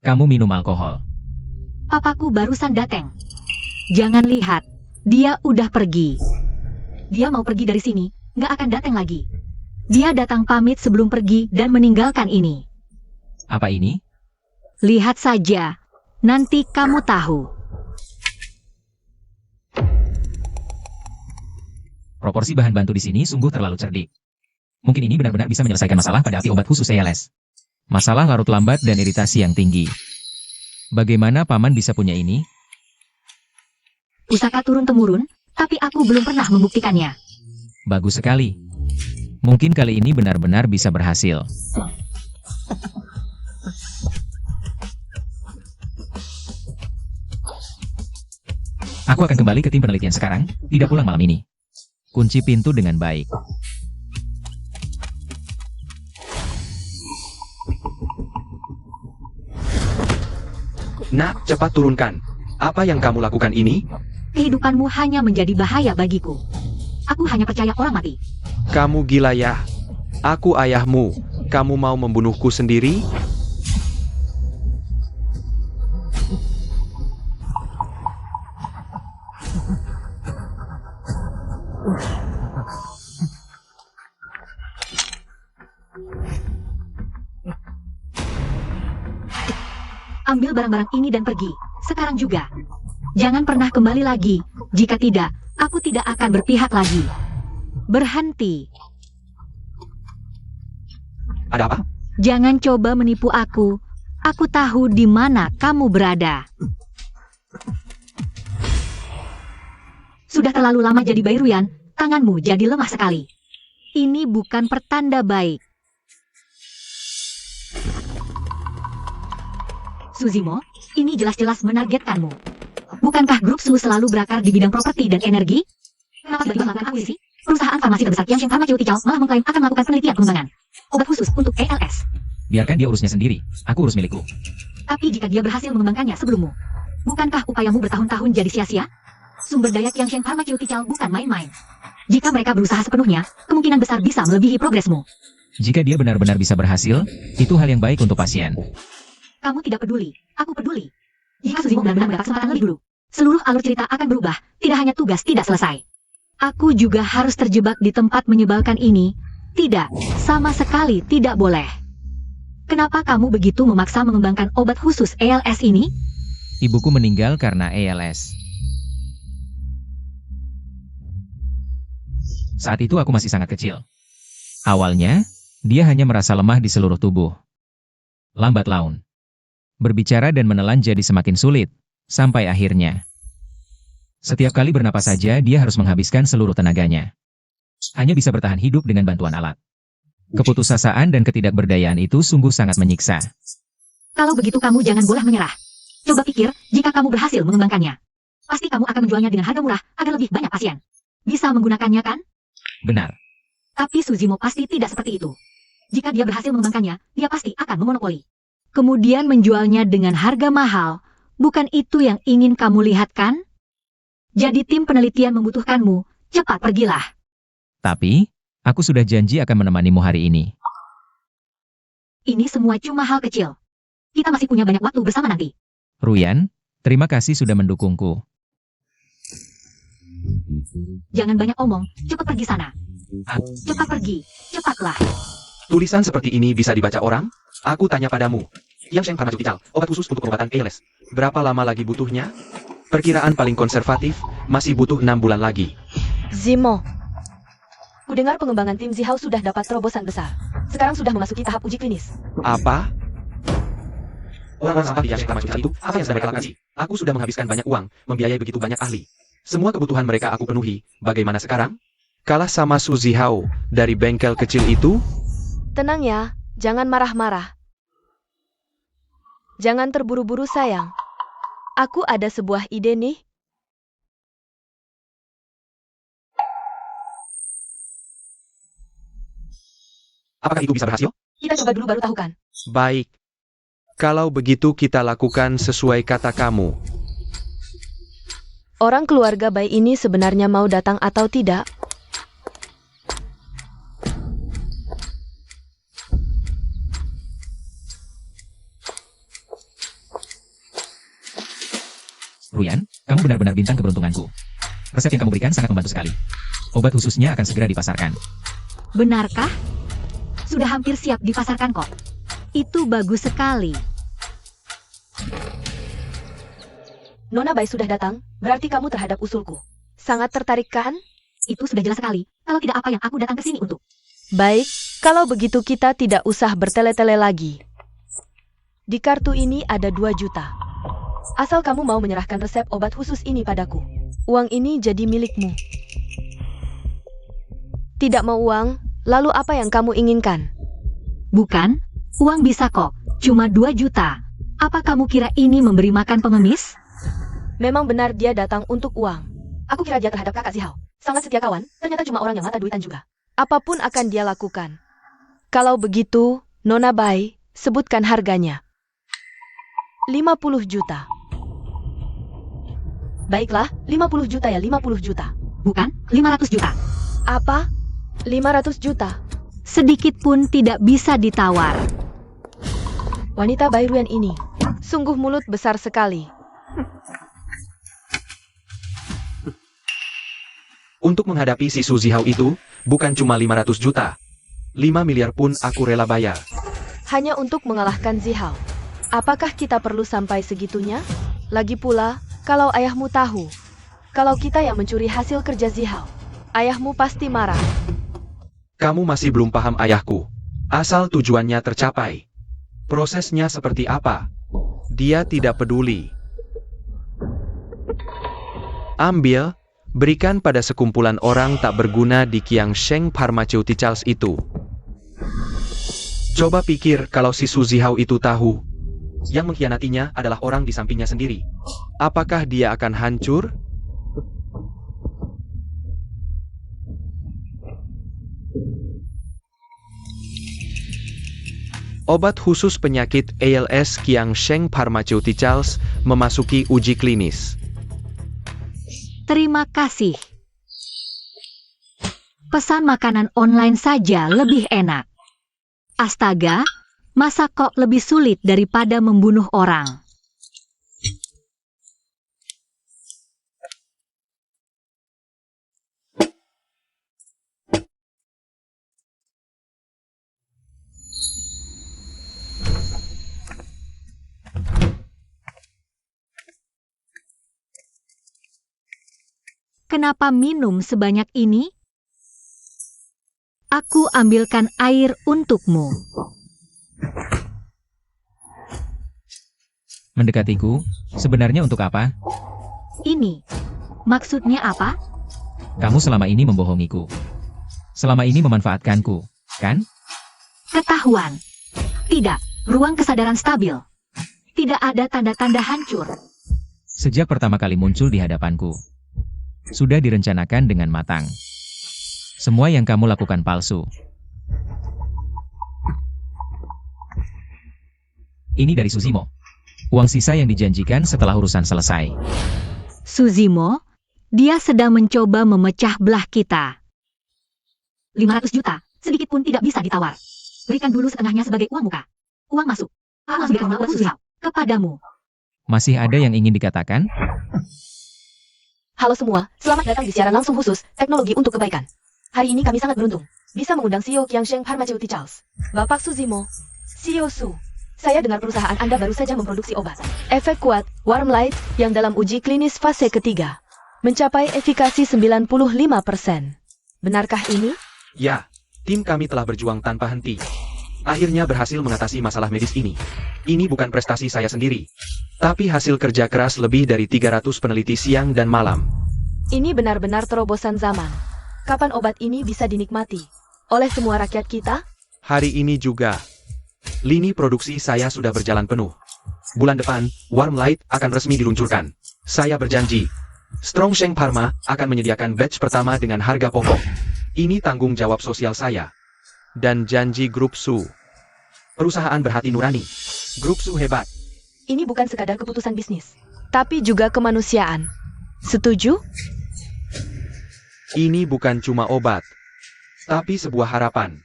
Kamu minum alkohol. Papaku barusan dateng. Jangan lihat, dia udah pergi. Dia mau pergi dari sini, nggak akan datang lagi. Dia datang pamit sebelum pergi dan meninggalkan ini. Apa ini? Lihat saja, nanti kamu tahu. Proporsi bahan bantu di sini sungguh terlalu cerdik. Mungkin ini benar-benar bisa menyelesaikan masalah pada api obat khusus ALS. Masalah larut lambat dan iritasi yang tinggi. Bagaimana paman bisa punya ini? Pusaka turun-temurun, tapi aku belum pernah membuktikannya. Bagus sekali. Mungkin kali ini benar-benar bisa berhasil. Aku akan kembali ke tim penelitian sekarang, tidak pulang malam ini. Kunci pintu dengan baik. Nak, cepat turunkan. Apa yang kamu lakukan ini? Kehidupanmu hanya menjadi bahaya bagiku. Aku hanya percaya orang mati. Kamu gila ya? Aku ayahmu. Kamu mau membunuhku sendiri? Ambil barang-barang ini dan pergi. Sekarang juga. Jangan pernah kembali lagi. Jika tidak, aku tidak akan berpihak lagi. Berhenti. Ada apa? Jangan coba menipu aku. Aku tahu di mana kamu berada. Sudah terlalu lama jadi Bairuyan, tanganmu jadi lemah sekali. Ini bukan pertanda baik. Suzimo, ini jelas-jelas menargetkanmu. Bukankah grup Su selalu berakar di bidang properti dan energi? Kenapa tiba-tiba melakukan akuisisi? Perusahaan farmasi terbesar Qiansheng Pharmaceutical malah mengklaim akan melakukan penelitian pengembangan obat khusus untuk ALS. Biarkan dia urusnya sendiri, aku urus milikku. Tapi jika dia berhasil mengembangkannya sebelummu, bukankah upayamu bertahun-tahun jadi sia-sia? Sumber daya Qiansheng Pharmaceutical bukan main-main. Jika mereka berusaha sepenuhnya, kemungkinan besar bisa melebihi progresmu. Jika dia benar-benar bisa berhasil, itu hal yang baik untuk pasien. Kamu tidak peduli, aku peduli. Jika Suzimo benar-benar mendapat kesempatan lebih dulu, seluruh alur cerita akan berubah, tidak hanya tugas tidak selesai. Aku juga harus terjebak di tempat menyebalkan ini. Tidak, sama sekali tidak boleh. Kenapa kamu begitu memaksa mengembangkan obat khusus ALS ini? Ibuku meninggal karena ALS. Saat itu aku masih sangat kecil. Awalnya, dia hanya merasa lemah di seluruh tubuh. Lambat laun. Berbicara dan menelan jadi semakin sulit, sampai akhirnya. Setiap kali bernapas saja dia harus menghabiskan seluruh tenaganya. Hanya bisa bertahan hidup dengan bantuan alat. Keputusasaan dan ketidakberdayaan itu sungguh sangat menyiksa. Kalau begitu kamu jangan boleh menyerah. Coba pikir, jika kamu berhasil mengembangkannya, pasti kamu akan menjualnya dengan harga murah agar lebih banyak pasien. Bisa menggunakannya kan? Benar. Tapi Suzimo pasti tidak seperti itu. Jika dia berhasil mengembangkannya, dia pasti akan memonopoli. Kemudian menjualnya dengan harga mahal. Bukan itu yang ingin kamu lihat kan? Jadi tim penelitian membutuhkanmu. Cepat pergilah. Tapi, aku sudah janji akan menemanimu hari ini. Ini semua cuma hal kecil. Kita masih punya banyak waktu bersama nanti. Ruyan, terima kasih sudah mendukungku. Jangan banyak omong. Cepat pergi sana. Cepat pergi. Cepatlah. Tulisan seperti ini bisa dibaca orang? Aku tanya padamu. Qiansheng Pharmaceutical, obat khusus untuk pengobatan ALS. Berapa lama lagi butuhnya? Perkiraan paling konservatif, masih butuh 6 bulan lagi. Zimo. Kudengar pengembangan tim Zihao sudah dapat terobosan besar. Sekarang sudah memasuki tahap uji klinis. Apa? Orang-orang sampah di Qiansheng Pharmaceutical itu, apa yang sedang mereka lakukan sih? Aku sudah menghabiskan banyak uang, membiayai begitu banyak ahli. Semua kebutuhan mereka aku penuhi. Bagaimana sekarang? Kalah sama Su Zihao dari bengkel kecil itu? Tenang ya, jangan marah-marah. Jangan terburu-buru sayang. Aku ada sebuah ide nih. Apakah itu bisa berhasil? Kita coba dulu baru tahu kan. Baik. Kalau begitu kita lakukan sesuai kata kamu. Orang keluarga bayi ini sebenarnya mau datang atau tidak? Ruyan, kamu benar-benar bintang keberuntunganku. Resep yang kamu berikan sangat membantu sekali. Obat khususnya akan segera dipasarkan. Benarkah? Sudah hampir siap dipasarkan kok. Itu bagus sekali. Nona Bai sudah datang, berarti kamu terhadap usulku. Sangat tertarik kan? Itu sudah jelas sekali. Kalau tidak apa yang aku datang ke sini untuk. Baik, kalau begitu kita tidak usah bertele-tele lagi. Di kartu ini ada 2 juta. Asal kamu mau menyerahkan resep obat khusus ini padaku. Uang ini jadi milikmu. Tidak mau uang, lalu apa yang kamu inginkan? Bukan, uang bisa kok, cuma 2 juta. Apa kamu kira ini memberi makan pengemis? Memang benar dia datang untuk uang. Aku kira dia terhadap kakak Zihao sangat setia kawan, ternyata cuma orang yang mata duitan juga. Apapun akan dia lakukan. Kalau begitu, Nona Bai, sebutkan harganya. 50 juta. Baiklah, 50 juta ya 50 juta. Bukan, 500 juta. Apa? 500 juta. Sedikit pun tidak bisa ditawar. Wanita Bairuyan ini, sungguh mulut besar sekali. Untuk menghadapi si Su Zihao itu, bukan cuma 500 juta. 5 miliar pun aku rela bayar. Hanya untuk mengalahkan Zihao. Apakah kita perlu sampai segitunya? Lagi pula, kalau ayahmu tahu, kalau kita yang mencuri hasil kerja Zihao, ayahmu pasti marah. Kamu masih belum paham ayahku. Asal tujuannya tercapai. Prosesnya seperti apa? Dia tidak peduli. Ambil, berikan pada sekumpulan orang tak berguna di Qiangsheng Pharmaceuticals itu. Coba pikir kalau si Su Zihao itu tahu. Yang mengkhianatinya adalah orang di sampingnya sendiri. Apakah dia akan hancur? Obat khusus penyakit ALS Qiangsheng Pharmaceuticals memasuki uji klinis. Terima kasih. Pesan makanan online saja lebih enak. Astaga, masa kok lebih sulit daripada membunuh orang? Kenapa minum sebanyak ini? Aku ambilkan air untukmu. Mendekatiku, sebenarnya untuk apa? Ini, maksudnya apa? Kamu selama ini membohongiku. Selama ini memanfaatkanku, kan? Ketahuan. Tidak, ruang kesadaran stabil. Tidak ada tanda-tanda hancur. Sejak pertama kali muncul di hadapanku, sudah direncanakan dengan matang. Semua yang kamu lakukan palsu. Ini dari Suzimo. Uang sisa yang dijanjikan setelah urusan selesai. Suzimo, dia sedang mencoba memecah belah kita. 500 juta, sedikit pun tidak bisa ditawar. Berikan dulu setengahnya sebagai uang muka. Uang masuk. Aku langsung berikan uang Suzihao kepadamu. Masih ada yang ingin dikatakan? Halo semua, selamat datang di siaran langsung khusus, teknologi untuk kebaikan. Hari ini kami sangat beruntung, bisa mengundang CEO Qiangsheng Pharmaceuticals, Bapak Suzimo. CEO Su, saya dengar perusahaan Anda baru saja memproduksi obat. Efek kuat, Warm Light, yang dalam uji klinis fase ketiga, mencapai efikasi 95%. Benarkah ini? Ya, tim kami telah berjuang tanpa henti. Akhirnya berhasil mengatasi masalah medis ini. Ini bukan prestasi saya sendiri, tapi hasil kerja keras lebih dari 300 peneliti siang dan malam. Ini benar-benar terobosan zaman. Kapan obat ini bisa dinikmati oleh semua rakyat kita? Hari ini juga. Lini produksi saya sudah berjalan penuh. Bulan depan, Warm Light akan resmi diluncurkan. Saya berjanji, Strongsheng Pharma akan menyediakan batch pertama dengan harga pokok. Ini tanggung jawab sosial saya. Dan janji Grup Su. Perusahaan berhati nurani. Grup Su hebat. Ini bukan sekadar keputusan bisnis, tapi juga kemanusiaan. Setuju? Ini bukan cuma obat, tapi sebuah harapan.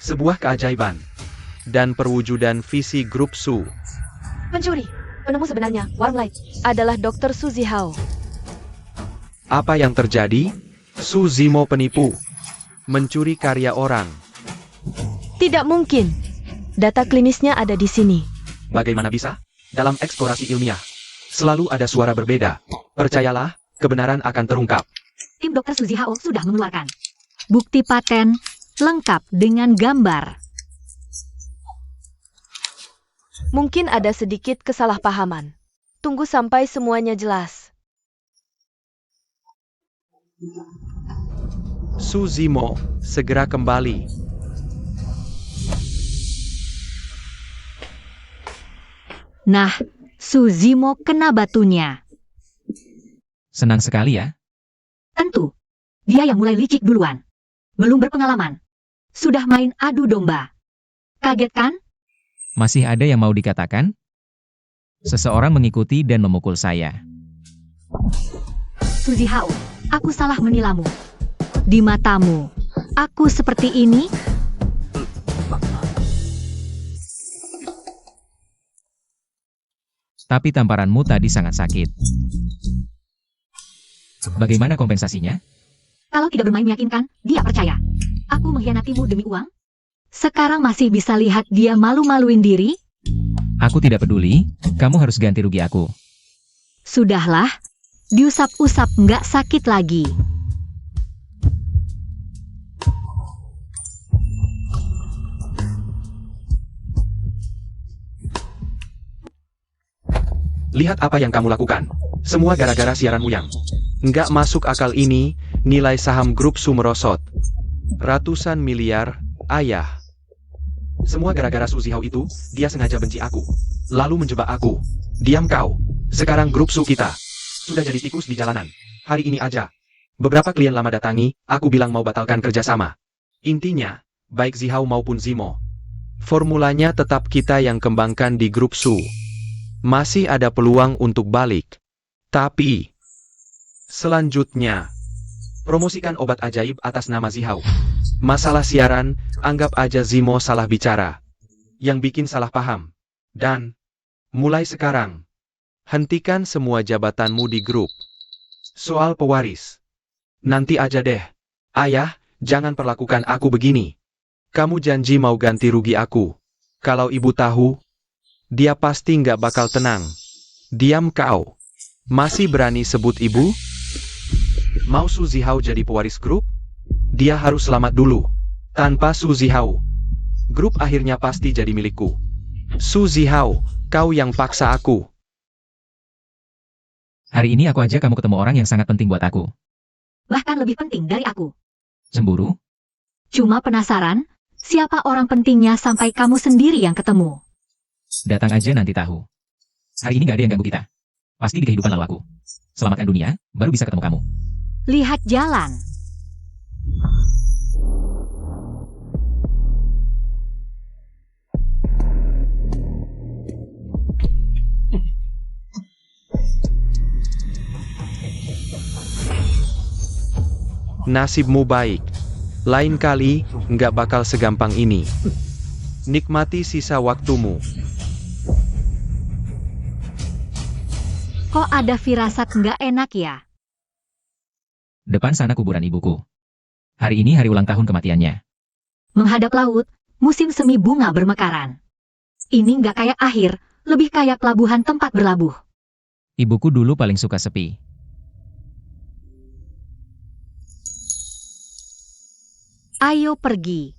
Sebuah keajaiban. Dan perwujudan visi Grup Su. Pencuri, penemu sebenarnya, Warm Light, adalah Dr. Su Zihao. Apa yang terjadi? Su Zimo penipu. Mencuri karya orang. Tidak mungkin. Data klinisnya ada di sini. Bagaimana bisa? Dalam eksplorasi ilmiah, selalu ada suara berbeda. Percayalah, kebenaran akan terungkap. Tim Dr. Su Zihao sudah mengeluarkan bukti paten lengkap dengan gambar. Mungkin ada sedikit kesalahpahaman. Tunggu sampai semuanya jelas. Su Zimo, segera kembali. Nah, Su Zimo kena batunya. Senang sekali ya. Tentu. Dia yang mulai licik duluan. Belum berpengalaman. Sudah main adu domba. Kaget kan? Masih ada yang mau dikatakan? Seseorang mengikuti dan memukul saya. Su Zihao, aku salah menilamu. Di matamu, aku seperti ini? Tapi tamparanmu tadi sangat sakit. Bagaimana kompensasinya? Kalau tidak bermain meyakinkan, dia percaya. Aku mengkhianatimu demi uang? Sekarang masih bisa lihat dia malu-maluin diri? Aku tidak peduli, kamu harus ganti rugi aku. Sudahlah, diusap-usap nggak sakit lagi. Lihat apa yang kamu lakukan. Semua gara-gara siaranmu yang nggak masuk akal ini. Nilai saham grup Su merosot. Ratusan miliar, ayah. Semua gara-gara Su Zihao itu, dia sengaja benci aku. Lalu menjebak aku. Diam kau. Sekarang grup Su kita sudah jadi tikus di jalanan. Hari ini aja. Beberapa klien lama datangi, aku bilang mau batalkan kerjasama. Intinya, baik Zihao maupun Zimo, formulanya tetap kita yang kembangkan di grup Su. Masih ada peluang untuk balik. Tapi, selanjutnya, promosikan obat ajaib atas nama Zihao. Masalah siaran, anggap aja Zimo salah bicara. Yang bikin salah paham. Dan, mulai sekarang, hentikan semua jabatanmu di grup. Soal pewaris, nanti aja deh. Ayah, jangan perlakukan aku begini. Kamu janji mau ganti rugi aku. Kalau ibu tahu, dia pasti nggak bakal tenang. Diam kau. Masih berani sebut ibu? Mau Su Zihao jadi pewaris grup? Dia harus selamat dulu. Tanpa Su Zihao, grup akhirnya pasti jadi milikku. Su Zihao, kau yang paksa aku. Hari ini aku ajak kamu ketemu orang yang sangat penting buat aku. Bahkan lebih penting dari aku. Cemburu? Cuma penasaran, siapa orang pentingnya sampai kamu sendiri yang ketemu? Datang aja nanti tahu. Hari ini gak ada yang ganggu kita. Pasti di kehidupan lalu aku. Selamatkan dunia, baru bisa ketemu kamu. Lihat jalan. Nasibmu baik. Lain kali, nggak bakal segampang ini. Nikmati sisa waktumu. Kok ada firasat nggak enak ya? Depan sana kuburan ibuku. Hari ini hari ulang tahun kematiannya. Menghadap laut, musim semi bunga bermekaran. Ini nggak kayak akhir, lebih kayak pelabuhan tempat berlabuh. Ibuku dulu paling suka sepi. Ayo pergi.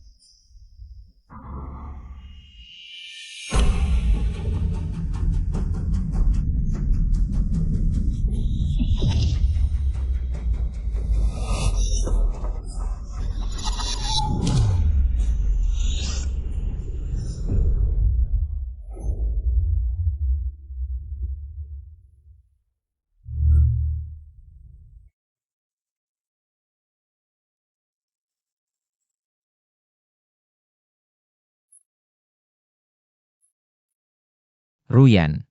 Ruyan.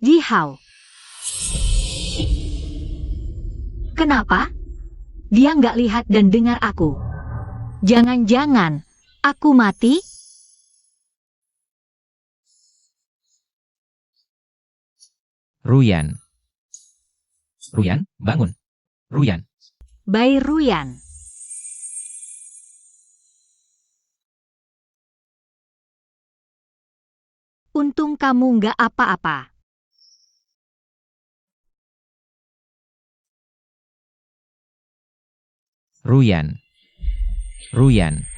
Zihao. Kenapa? Dia nggak lihat dan dengar aku. Jangan-jangan aku mati? Ruyan. Ruyan, bangun. Ruyan. Bai Ruyan. Untung kamu nggak apa-apa. Ruyan. Ruyan.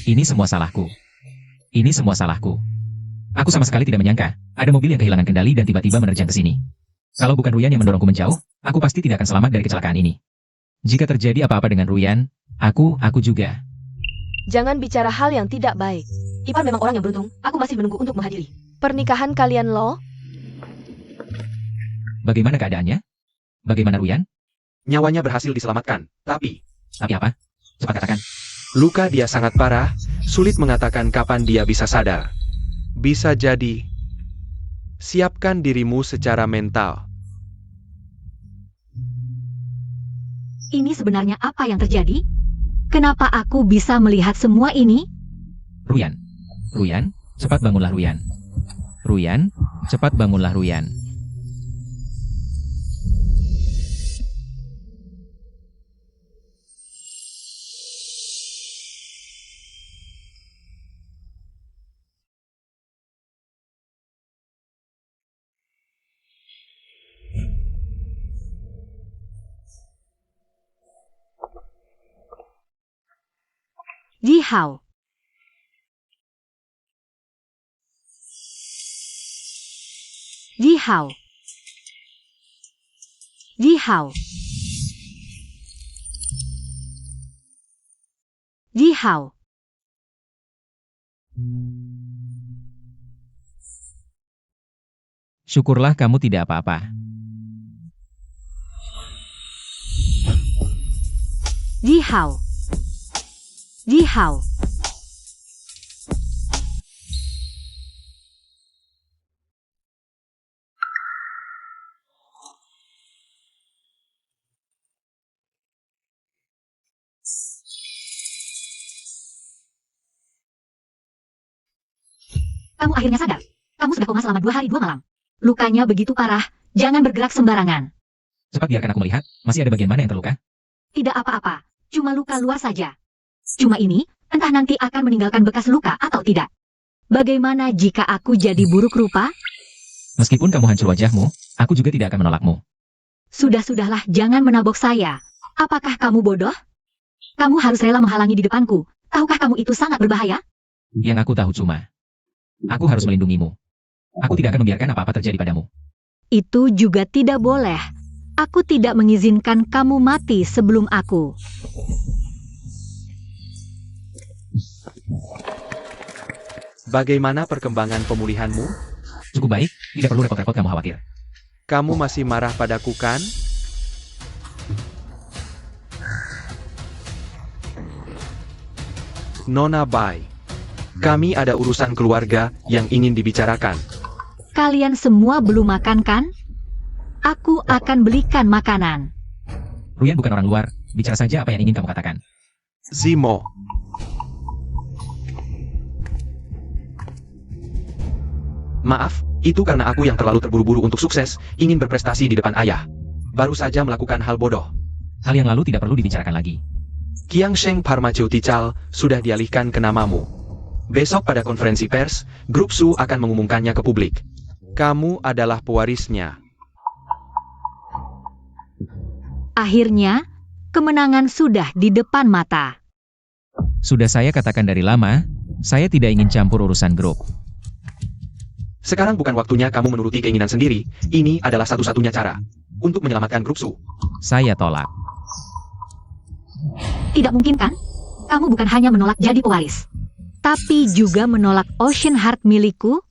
Ini semua salahku. Ini semua salahku. Aku sama sekali tidak menyangka, ada mobil yang kehilangan kendali dan tiba-tiba menerjang ke sini. Kalau bukan Ruyan yang mendorongku menjauh, aku pasti tidak akan selamat dari kecelakaan ini. Jika terjadi apa-apa dengan Ruyan, aku juga. Jangan bicara hal yang tidak baik. Ipar memang orang yang beruntung, aku masih menunggu untuk menghadiri. Pernikahan kalian loh? Bagaimana keadaannya? Bagaimana Ruyan? Nyawanya berhasil diselamatkan, tapi Tapi apa? Cepat katakan. luka dia sangat parah, sulit mengatakan kapan dia bisa sadar. Bisa jadi, siapkan dirimu secara mental. Ini sebenarnya apa yang terjadi? Kenapa aku bisa melihat semua ini? Ruyan. Ruyan, cepat bangunlah Ruyan. Ruyan, cepat bangunlah Ruyan. Ji Hao. Ji Hao. Ji Hao. Ji Hao. Syukurlah kamu tidak apa-apa. Ji Hao. Ji Hao. Kamu akhirnya sadar. Kamu sudah koma selama 2 hari 2 malam. Lukanya begitu parah, jangan bergerak sembarangan. Cepat biarkan aku melihat, masih ada bagian mana yang terluka? Tidak apa-apa, cuma luka luar saja. Cuma ini, entah nanti akan meninggalkan bekas luka atau tidak. Bagaimana jika aku jadi buruk rupa? Meskipun kamu hancur wajahmu, aku juga tidak akan menolakmu. Sudah-sudahlah, jangan menabok saya. Apakah kamu bodoh? Kamu harus rela menghalangi di depanku. Tahukah kamu itu sangat berbahaya? Yang aku tahu cuma, aku harus melindungimu. Aku tidak akan membiarkan apa-apa terjadi padamu. Itu juga tidak boleh. Aku tidak mengizinkan kamu mati sebelum aku. Bagaimana perkembangan pemulihanmu? Cukup baik, tidak perlu repot-repot kamu khawatir. Kamu masih marah padaku kan? Nona Bai, kami ada urusan keluarga yang ingin dibicarakan. Kalian semua belum makan kan? Aku akan belikan makanan. Ruyan bukan orang luar, bicara saja apa yang ingin kamu katakan. Zimo. Maaf, itu karena aku yang terlalu terburu-buru untuk sukses, ingin berprestasi di depan ayah. Baru saja melakukan hal bodoh. Hal yang lalu tidak perlu dibicarakan lagi. Qiangsheng Pharmaceutical sudah dialihkan ke namamu. Besok pada konferensi pers, Grup Su akan mengumumkannya ke publik. Kamu adalah pewarisnya. Akhirnya, kemenangan sudah di depan mata. Sudah saya katakan dari lama, saya tidak ingin campur urusan grup. Sekarang bukan waktunya kamu menuruti keinginan sendiri, ini adalah satu-satunya cara untuk menyelamatkan Grup Su. Saya tolak. Tidak mungkin kan? Kamu bukan hanya menolak jadi pewaris, tapi juga menolak Ocean Heart milikku?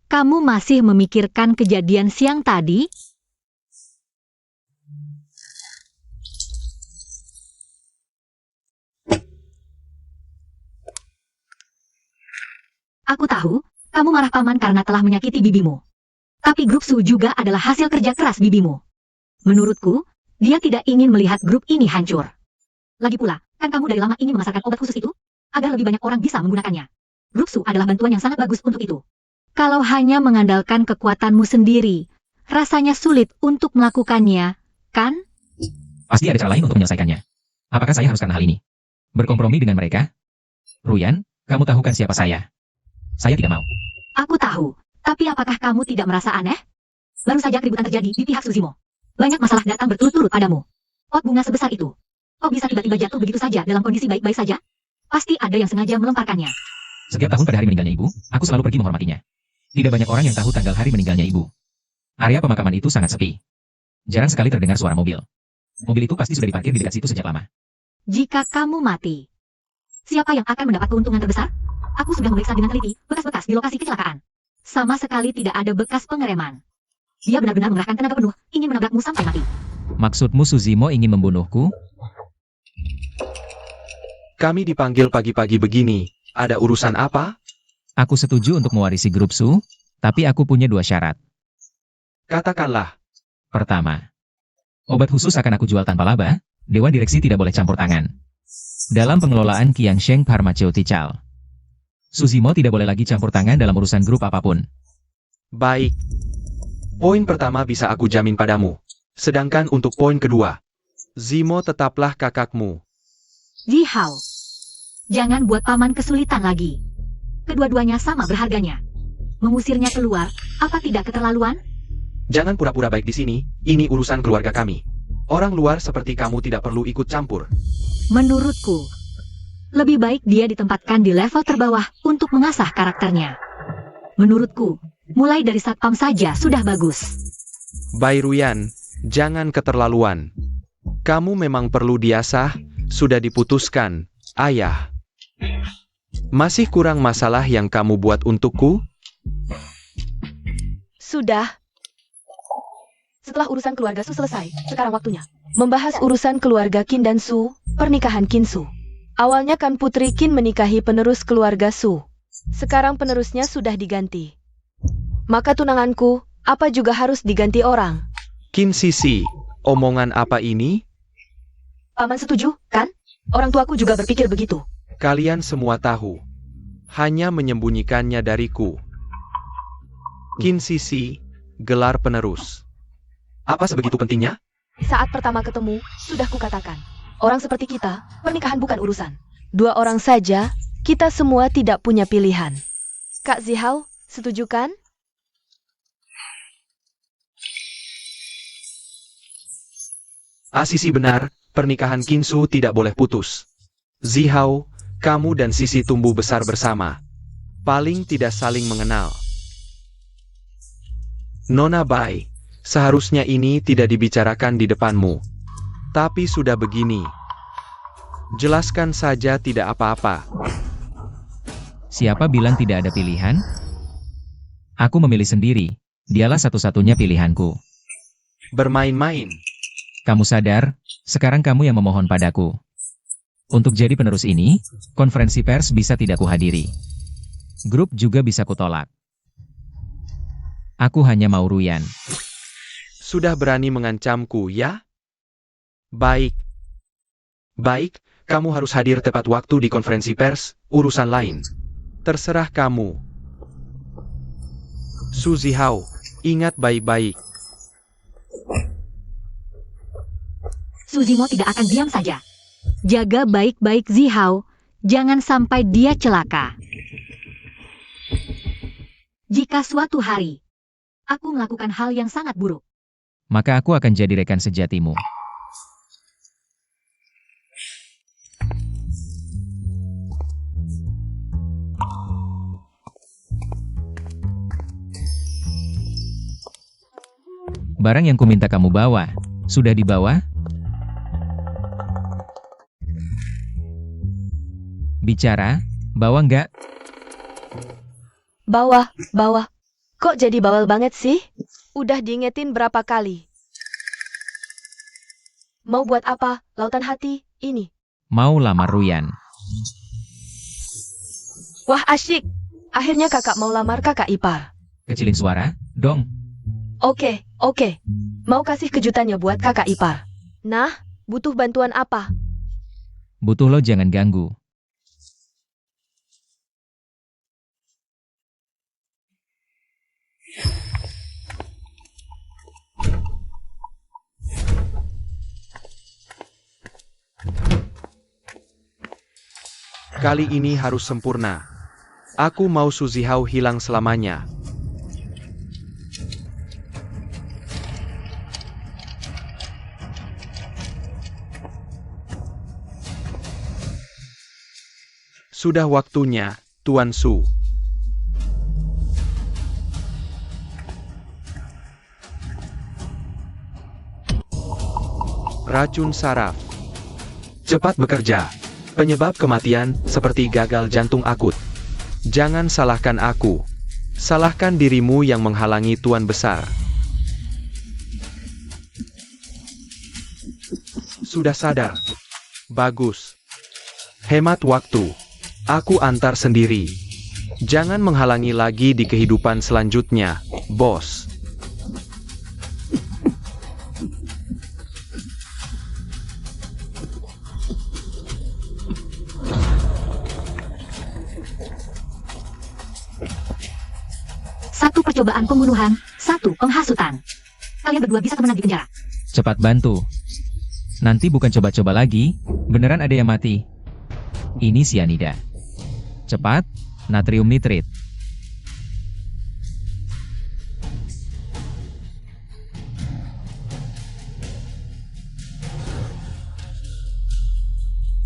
Kamu masih memikirkan kejadian siang tadi? Aku tahu, kamu marah paman karena telah menyakiti bibimu. Tapi Grup Su juga adalah hasil kerja keras bibimu. Menurutku, dia tidak ingin melihat grup ini hancur. Lagi pula, kan kamu dari lama ingin memasarkan obat khusus itu? Agar lebih banyak orang bisa menggunakannya. Grup Su adalah bantuan yang sangat bagus untuk itu. Kalau hanya mengandalkan kekuatanmu sendiri, rasanya sulit untuk melakukannya, kan? Pasti ada cara lain untuk menyelesaikannya. Apakah saya harus karena hal ini? Berkompromi dengan mereka? Ruyan, kamu tahu kan siapa saya? Saya tidak mau. Aku tahu, tapi apakah kamu tidak merasa aneh? Baru saja keributan terjadi di pihak Suzimo. Banyak masalah datang berturut-turut padamu. Pot bunga sebesar itu. Kok bisa tiba-tiba jatuh begitu saja dalam kondisi baik-baik saja? Pasti ada yang sengaja melemparkannya. Setiap tahun pada hari meninggalnya ibu, aku selalu pergi menghormatinya. Tidak banyak orang yang tahu tanggal hari meninggalnya ibu. Area pemakaman itu sangat sepi. Jarang sekali terdengar suara mobil. Mobil itu pasti sudah diparkir di dekat situ sejak lama. Jika kamu mati, siapa yang akan mendapat keuntungan terbesar? Aku sudah memeriksa dengan teliti bekas-bekas di lokasi kecelakaan. Sama sekali tidak ada bekas pengereman. Dia benar-benar mengerahkan tenaga penuh, ingin menabrakmu sampai mati. Maksudmu Suzimo ingin membunuhku? Kami dipanggil pagi-pagi begini. Ada urusan apa? Aku setuju untuk mewarisi grup Su, tapi aku punya 2 syarat. Katakanlah. Pertama, obat khusus akan aku jual tanpa laba, Dewan Direksi tidak boleh campur tangan. Dalam pengelolaan Qiangsheng Pharmaceutical, Suzimo tidak boleh lagi campur tangan dalam urusan grup apapun. Baik. Poin pertama bisa aku jamin padamu. Sedangkan untuk poin kedua, Zimo tetaplah kakakmu. Zihao, jangan buat paman kesulitan lagi. Kedua-duanya sama berharganya. Mengusirnya keluar, apa tidak keterlaluan? Jangan pura-pura baik di sini, ini urusan keluarga kami. Orang luar seperti kamu tidak perlu ikut campur. Menurutku, lebih baik dia ditempatkan di level terbawah untuk mengasah karakternya. Menurutku, mulai dari satpam saja sudah bagus. Bairuyan, jangan keterlaluan. Kamu memang perlu diasah, sudah diputuskan, ayah. Masih kurang masalah yang kamu buat untukku? Sudah. Setelah urusan keluarga Su selesai, sekarang waktunya membahas urusan keluarga Qin dan Su, pernikahan Qin Su. Awalnya kan putri Qin menikahi penerus keluarga Su. Sekarang penerusnya sudah diganti. Maka tunanganku, apa juga harus diganti orang? Qin Sisi, omongan apa ini? Paman setuju, kan? Orang tuaku juga berpikir begitu. Kalian semua tahu. Hanya menyembunyikannya dariku. Qin Sisi, gelar penerus. Apa sebegitu pentingnya? Saat pertama ketemu, sudah kukatakan. Orang seperti kita, pernikahan bukan urusan. 2 orang saja, kita semua tidak punya pilihan. Kak Zihao, setuju kan? Sisi benar, pernikahan Kinsu tidak boleh putus. Zihao, kamu dan Sisi tumbuh besar bersama. Paling tidak saling mengenal. Nona Bai, seharusnya ini tidak dibicarakan di depanmu. Tapi sudah begini. Jelaskan saja tidak apa-apa. Siapa bilang tidak ada pilihan? Aku memilih sendiri. Dialah satu-satunya pilihanku. Bermain-main. Kamu sadar, sekarang kamu yang memohon padaku. Untuk jadi penerus ini, konferensi pers bisa tidak kuhadiri. Grup juga bisa kutolak. Aku hanya mau Ruyan. Sudah berani mengancamku, ya? Baik. Baik, kamu harus hadir tepat waktu di konferensi pers, urusan lain. Terserah kamu. Su Zihao, ingat baik-baik. Suzimo tidak akan diam saja. Jaga baik-baik Zihao, jangan sampai dia celaka. Jika suatu hari, aku melakukan hal yang sangat buruk, Maka aku akan jadi rekan sejatimu. Barang yang kuminta kamu bawa, sudah dibawa? Bicara, bawa nggak? Bawa. Kok jadi bawel banget sih? Udah diingetin berapa kali? Mau buat apa, lautan hati, ini? Mau lamar Ruyan. Wah asyik. Akhirnya kakak mau lamar kakak ipar. Kecilin suara, dong. Oke. Mau kasih kejutannya buat kakak ipar. Nah, butuh bantuan apa? Butuh lo jangan ganggu. Kali ini harus sempurna. Aku mau Su Zihao hilang selamanya. Sudah waktunya, Tuan Su. Racun saraf. Cepat bekerja. Penyebab kematian seperti gagal jantung akut. Jangan salahkan aku. Salahkan dirimu yang menghalangi Tuan Besar. Sudah sadar? Bagus. Hemat waktu. Aku antar sendiri. Jangan menghalangi lagi di kehidupan selanjutnya, bos. Satu percobaan pembunuhan, satu penghasutan. Kalian berdua bisa temenan di penjara. Cepat bantu. Nanti bukan coba-coba lagi, beneran ada yang mati. Ini sianida. Cepat, natrium nitrit.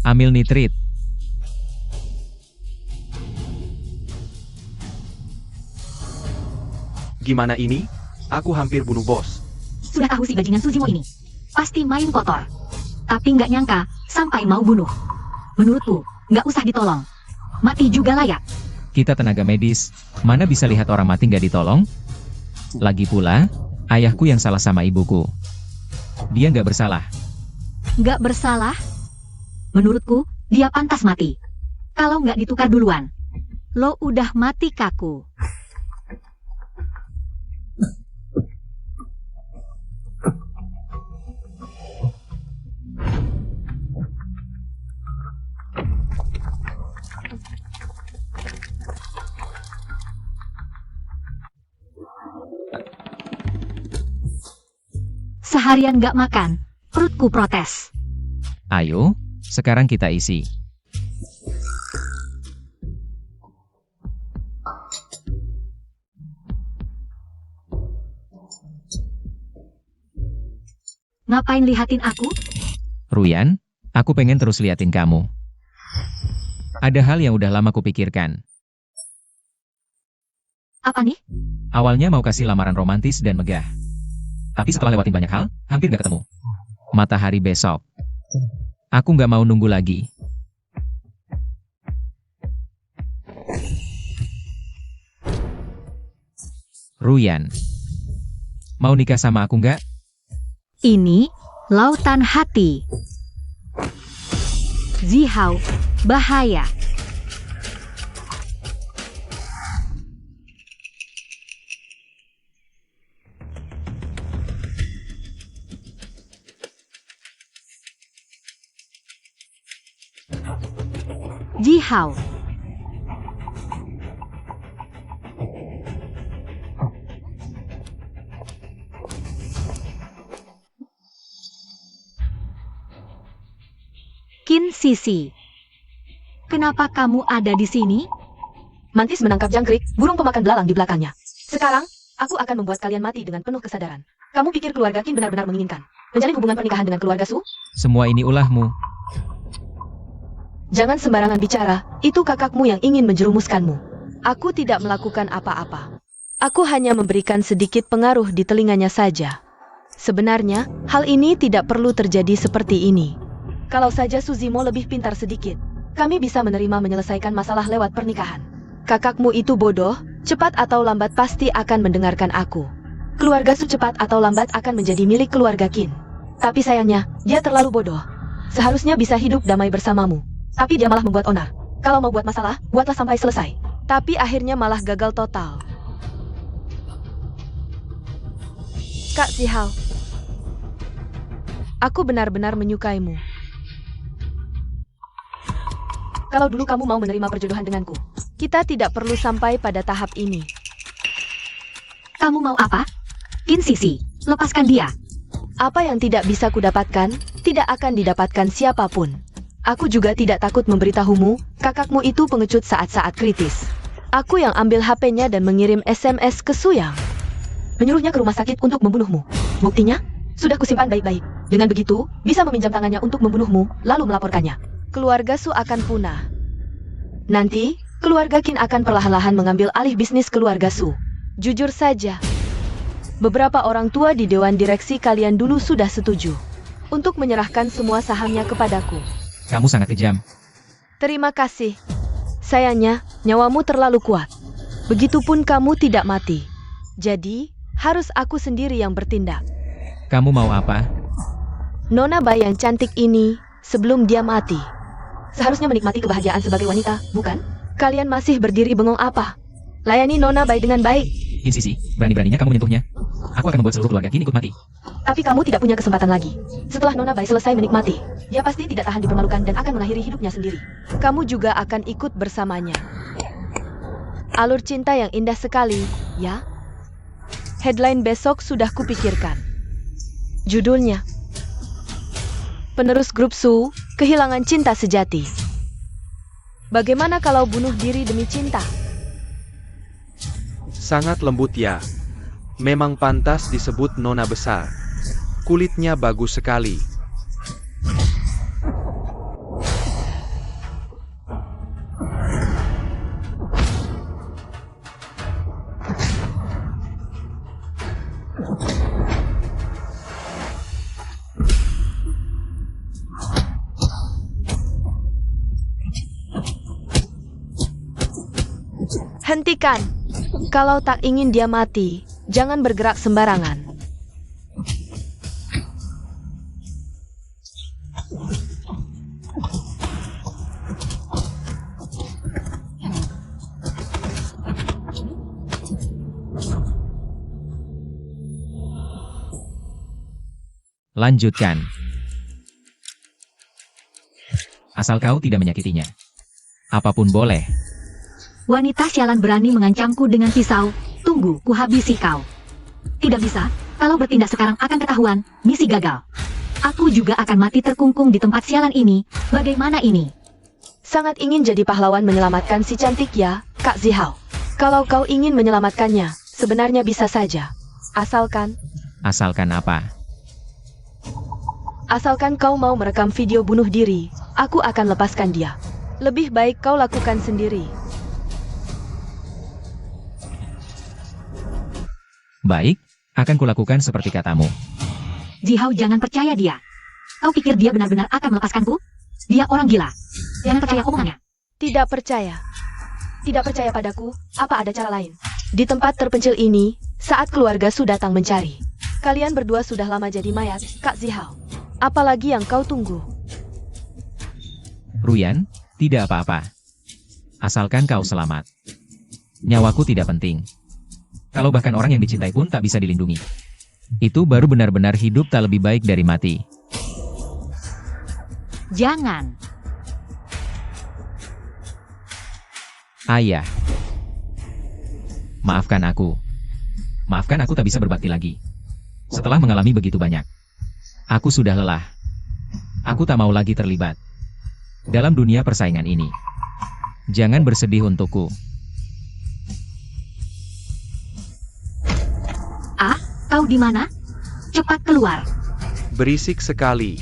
Amil nitrit. Gimana ini? Aku hampir bunuh bos. Sudah tahu si bajingan Suzimo ini. Pasti main kotor. Tapi nggak nyangka, sampai mau bunuh. Menurutku, nggak usah ditolong. Mati juga layak. Kita tenaga medis, mana bisa lihat orang mati nggak ditolong? Lagi pula, ayahku yang salah sama ibuku. Dia nggak bersalah. Nggak bersalah? Menurutku, dia pantas mati. Kalau nggak ditukar duluan. Lo udah mati kaku. Seharian nggak makan, perutku protes. Ayo, sekarang kita isi. Ngapain lihatin aku? Ruyan, aku pengen terus liatin kamu. Ada hal yang udah lama kupikirkan. Apa nih? Awalnya mau kasih lamaran romantis dan megah. Tapi setelah lewatin banyak hal, hampir gak ketemu. Matahari besok. Aku gak mau nunggu lagi. Ruyan, mau nikah sama aku gak? Ini, lautan hati. Zihao, bahaya. Zihao. Qin Sisi. Kenapa kamu ada di sini? Mantis menangkap jangkrik, burung pemakan belalang di belakangnya. Sekarang, aku akan membuat kalian mati dengan penuh kesadaran. Kamu pikir keluarga Qin benar-benar menginginkan menjalin hubungan pernikahan dengan keluarga Su? Semua ini ulahmu. Jangan sembarangan bicara, itu kakakmu yang ingin menjerumuskanmu. Aku tidak melakukan apa-apa. Aku hanya memberikan sedikit pengaruh di telinganya saja. Sebenarnya, hal ini tidak perlu terjadi seperti ini. Kalau saja Suzimo lebih pintar sedikit, kami bisa menerima menyelesaikan masalah lewat pernikahan. Kakakmu itu bodoh, cepat atau lambat pasti akan mendengarkan aku. Keluarga Su cepat atau lambat akan menjadi milik keluarga Qin. Tapi sayangnya, dia terlalu bodoh. Seharusnya bisa hidup damai bersamamu. Tapi dia malah membuat onar. Kalau mau buat masalah, buatlah sampai selesai. Tapi akhirnya malah gagal total. Kak Zihao, aku benar-benar menyukaimu. Kalau dulu kamu mau menerima perjodohan denganku, kita tidak perlu sampai pada tahap ini. Kamu mau apa? Qin Sisi, lepaskan dia. Apa yang tidak bisa kudapatkan, tidak akan didapatkan siapapun. Aku juga tidak takut memberitahumu, kakakmu itu pengecut saat-saat kritis. Aku yang ambil HP-nya dan mengirim SMS ke Suyang. Menyuruhnya ke rumah sakit untuk membunuhmu. Buktinya, sudah kusimpan baik-baik. Dengan begitu, bisa meminjam tangannya untuk membunuhmu, lalu melaporkannya. Keluarga Su akan punah. Nanti, keluarga Qin akan perlahan-lahan mengambil alih bisnis keluarga Su. Jujur saja, beberapa orang tua di dewan direksi kalian dulu sudah setuju untuk menyerahkan semua sahamnya kepadaku. Kamu sangat kejam. Terima kasih. Sayangnya, nyawamu terlalu kuat. Begitupun kamu tidak mati. Jadi, harus aku sendiri yang bertindak. Kamu mau apa? Nona Bai yang cantik ini, sebelum dia mati, seharusnya menikmati kebahagiaan sebagai wanita, bukan? Kalian masih berdiri bengong apa? Layani Nona Bai dengan baik. In Sisi, berani-beraninya kamu menyentuhnya. Aku akan membuat seluruh keluarga Qin ikut mati. Tapi kamu tidak punya kesempatan lagi. Setelah Nona Bai selesai menikmati, dia pasti tidak tahan dipermalukan dan akan mengakhiri hidupnya sendiri. Kamu juga akan ikut bersamanya. Alur cinta yang indah sekali, ya? Headline besok sudah kupikirkan. Judulnya, Penerus Grup Su, Kehilangan Cinta Sejati. Bagaimana kalau bunuh diri demi cinta? Sangat lembut ya. Memang pantas disebut nona besar. Kulitnya bagus sekali. Hentikan! Kalau tak ingin dia mati, jangan bergerak sembarangan. Lanjutkan. Asal kau tidak menyakitinya. Apapun boleh. Wanita sialan berani mengancamku dengan pisau. Tunggu, kuhabisi kau. Tidak bisa, kalau bertindak sekarang akan ketahuan, misi gagal. Aku juga akan mati terkungkung di tempat sialan ini. Bagaimana ini? Sangat ingin jadi pahlawan menyelamatkan si cantik ya, Kak Zihao. Kalau kau ingin menyelamatkannya, sebenarnya bisa saja. Asalkan Asalkan apa? Asalkan kau mau merekam video bunuh diri, aku akan lepaskan dia. Lebih baik kau lakukan sendiri. Baik, akan kulakukan seperti katamu. Zihao, jangan percaya dia. Kau pikir dia benar-benar akan melepaskanku? Dia orang gila. Jangan percaya omongannya. Tidak percaya. Tidak percaya padaku, apa ada cara lain? Di tempat terpencil ini, saat keluarga Su datang mencari, kalian berdua sudah lama jadi mayat, Kak Zihao. Apalagi yang kau tunggu? Ruyan, tidak apa-apa. Asalkan kau selamat. Nyawaku tidak penting. Kalau bahkan orang yang dicintai pun tak bisa dilindungi. Itu baru benar-benar hidup tak lebih baik dari mati. Jangan. Ayah. Maafkan aku. Maafkan aku tak bisa berbakti lagi. Setelah mengalami begitu banyak. Aku sudah lelah. Aku tak mau lagi terlibat dalam dunia persaingan ini. Jangan bersedih untukku. Ah, kau di mana? Cepat keluar. Berisik sekali.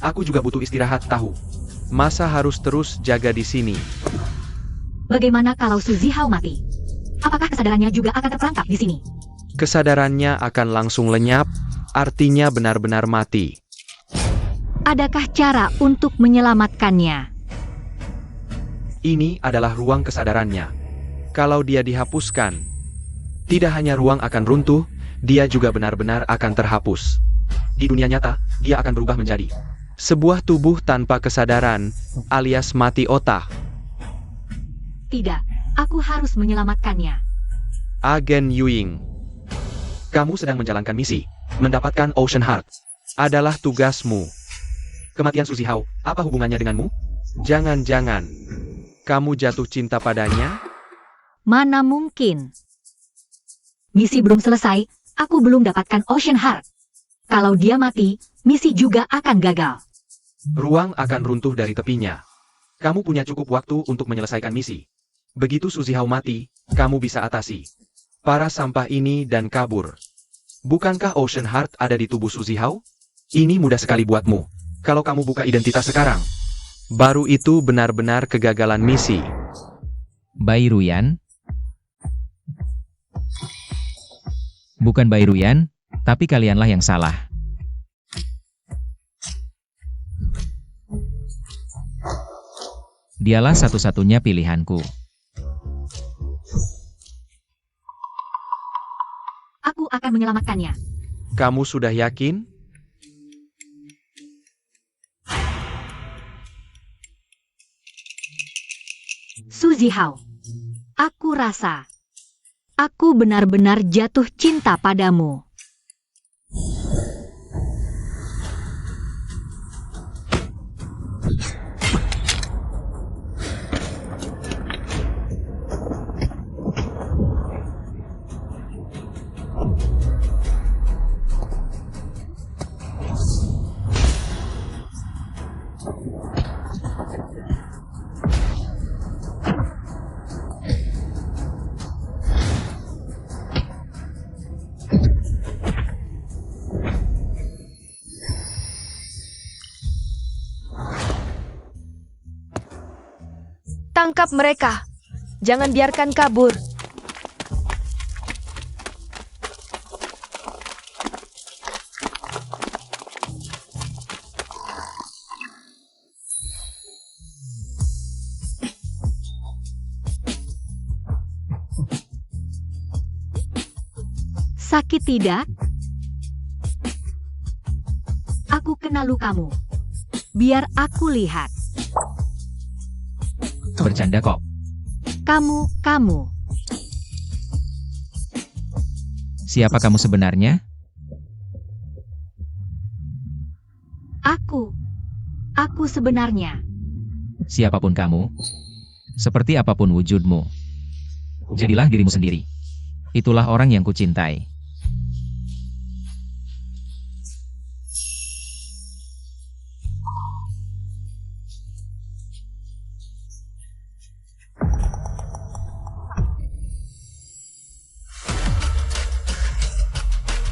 Aku juga butuh istirahat tahu. Masa harus terus jaga di sini? Bagaimana kalau Su Zihao mati? Apakah kesadarannya juga akan terperangkap di sini? Kesadarannya akan langsung lenyap, artinya benar-benar mati. Adakah cara untuk menyelamatkannya? Ini adalah ruang kesadarannya. Kalau dia dihapuskan, tidak hanya ruang akan runtuh, dia juga benar-benar akan terhapus. Di dunia nyata, dia akan berubah menjadi sebuah tubuh tanpa kesadaran, alias mati otak. Tidak, aku harus menyelamatkannya. Agen Yuing, kamu sedang menjalankan misi. Mendapatkan Ocean Heart adalah tugasmu. Kematian Su Zihao, apa hubungannya denganmu? Jangan-jangan kamu jatuh cinta padanya? Mana mungkin? Misi belum selesai, aku belum dapatkan Ocean Heart. Kalau dia mati, misi juga akan gagal. Ruang akan runtuh dari tepinya. Kamu punya cukup waktu untuk menyelesaikan misi. Begitu Su Zihao mati, kamu bisa atasi para sampah ini dan kabur. Bukankah Ocean Heart ada di tubuh Su Zihao? Ini mudah sekali buatmu. Kalau kamu buka identitas sekarang, Baru itu benar-benar kegagalan misi. Bairuyan? Bukan Bairuyan, tapi kalianlah yang salah. Dialah satu-satunya pilihanku. Aku akan menyelamatkannya. Kamu sudah yakin? Su Zihao, aku rasa aku benar-benar jatuh cinta padamu. Tangkap mereka. Jangan biarkan kabur. Sakit tidak? Aku kena lukamu. Biar aku lihat. Bercanda kok. Kamu. Siapa kamu sebenarnya? Aku sebenarnya. Siapapun kamu, seperti apapun wujudmu, jadilah dirimu sendiri. Itulah orang yang kucintai.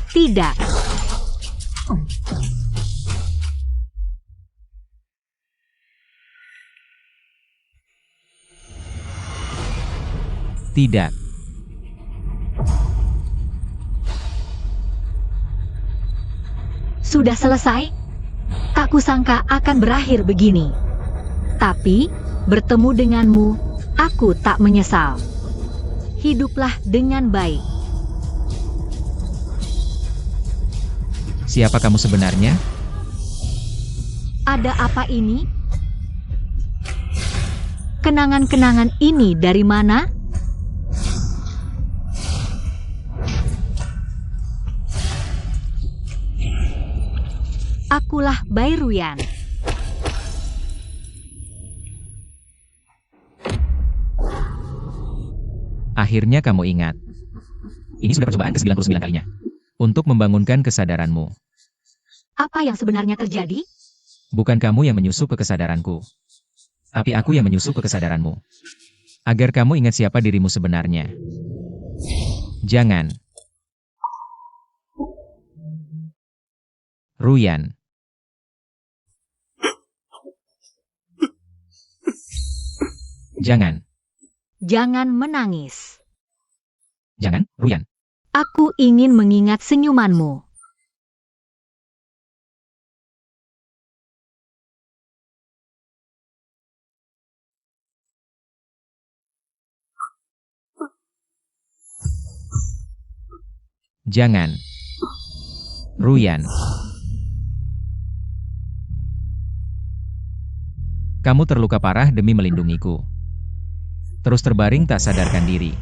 Tidak. Tidak. Sudah selesai? Tak kusangka akan berakhir begini. Tapi, bertemu denganmu, aku tak menyesal. Hiduplah dengan baik. Siapa kamu sebenarnya? Ada apa ini? Kenangan-kenangan ini dari mana? Akulah Bairuyan. Akhirnya kamu ingat. Ini sudah percobaan ke-99 kalinya. Untuk membangunkan kesadaranmu. Apa yang sebenarnya terjadi? Bukan kamu yang menyusup ke kesadaranku. Tapi aku yang menyusup ke kesadaranmu. Agar kamu ingat siapa dirimu sebenarnya. Jangan. Ruyan. Jangan. Jangan menangis. Jangan, Ruyan. Aku ingin mengingat senyumanmu. Jangan. Ruyan. Kamu terluka parah demi melindungiku. Terus terbaring tak sadarkan diri.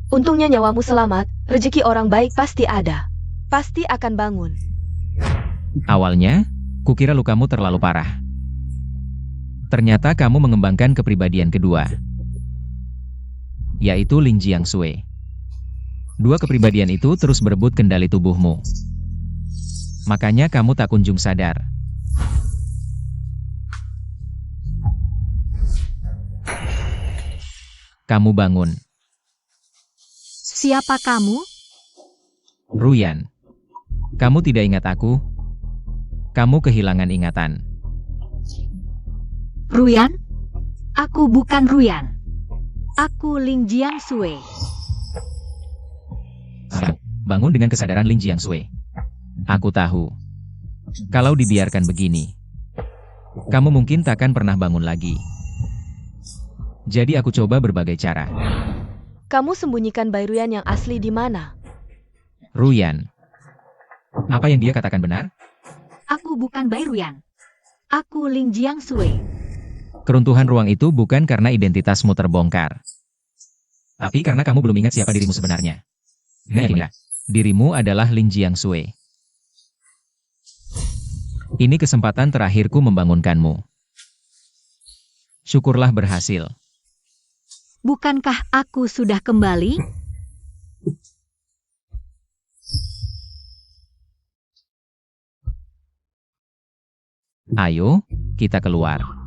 Untungnya nyawamu selamat, rezeki orang baik pasti ada. Pasti akan bangun. Awalnya, kukira lukamu terlalu parah. Ternyata kamu mengembangkan kepribadian kedua. Yaitu Lin Jiangsui. Dua kepribadian itu terus berebut kendali tubuhmu. Makanya kamu tak kunjung sadar. Kamu bangun. Siapa kamu? Ruyan, kamu tidak ingat aku? Kamu kehilangan ingatan. Ruyan? Aku bukan Ruyan. Aku Ling Jiangsui. Bangun dengan kesadaran Ling Jiangsui. Aku tahu. Kalau dibiarkan begini, kamu mungkin takkan pernah bangun lagi. Jadi aku coba berbagai cara. Kamu sembunyikan Bairuyan yang asli di mana? Ruyan, apa yang dia katakan benar? Aku bukan Bairuyan. Aku Ling Jiangsui. Keruntuhan ruang itu bukan karena identitasmu terbongkar. Tapi karena kamu belum ingat siapa dirimu sebenarnya. Ingat, dirimu adalah Ling Jiangsui. Ini kesempatan terakhirku membangunkanmu. Syukurlah berhasil. Bukankah aku sudah kembali? Ayo, kita keluar.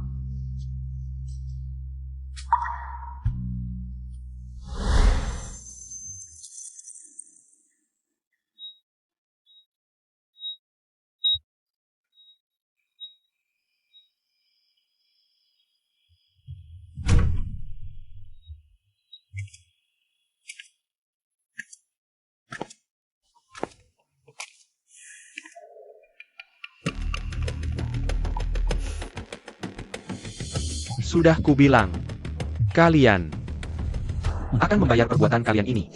Sudah kubilang, kalian akan membayar perbuatan kalian ini.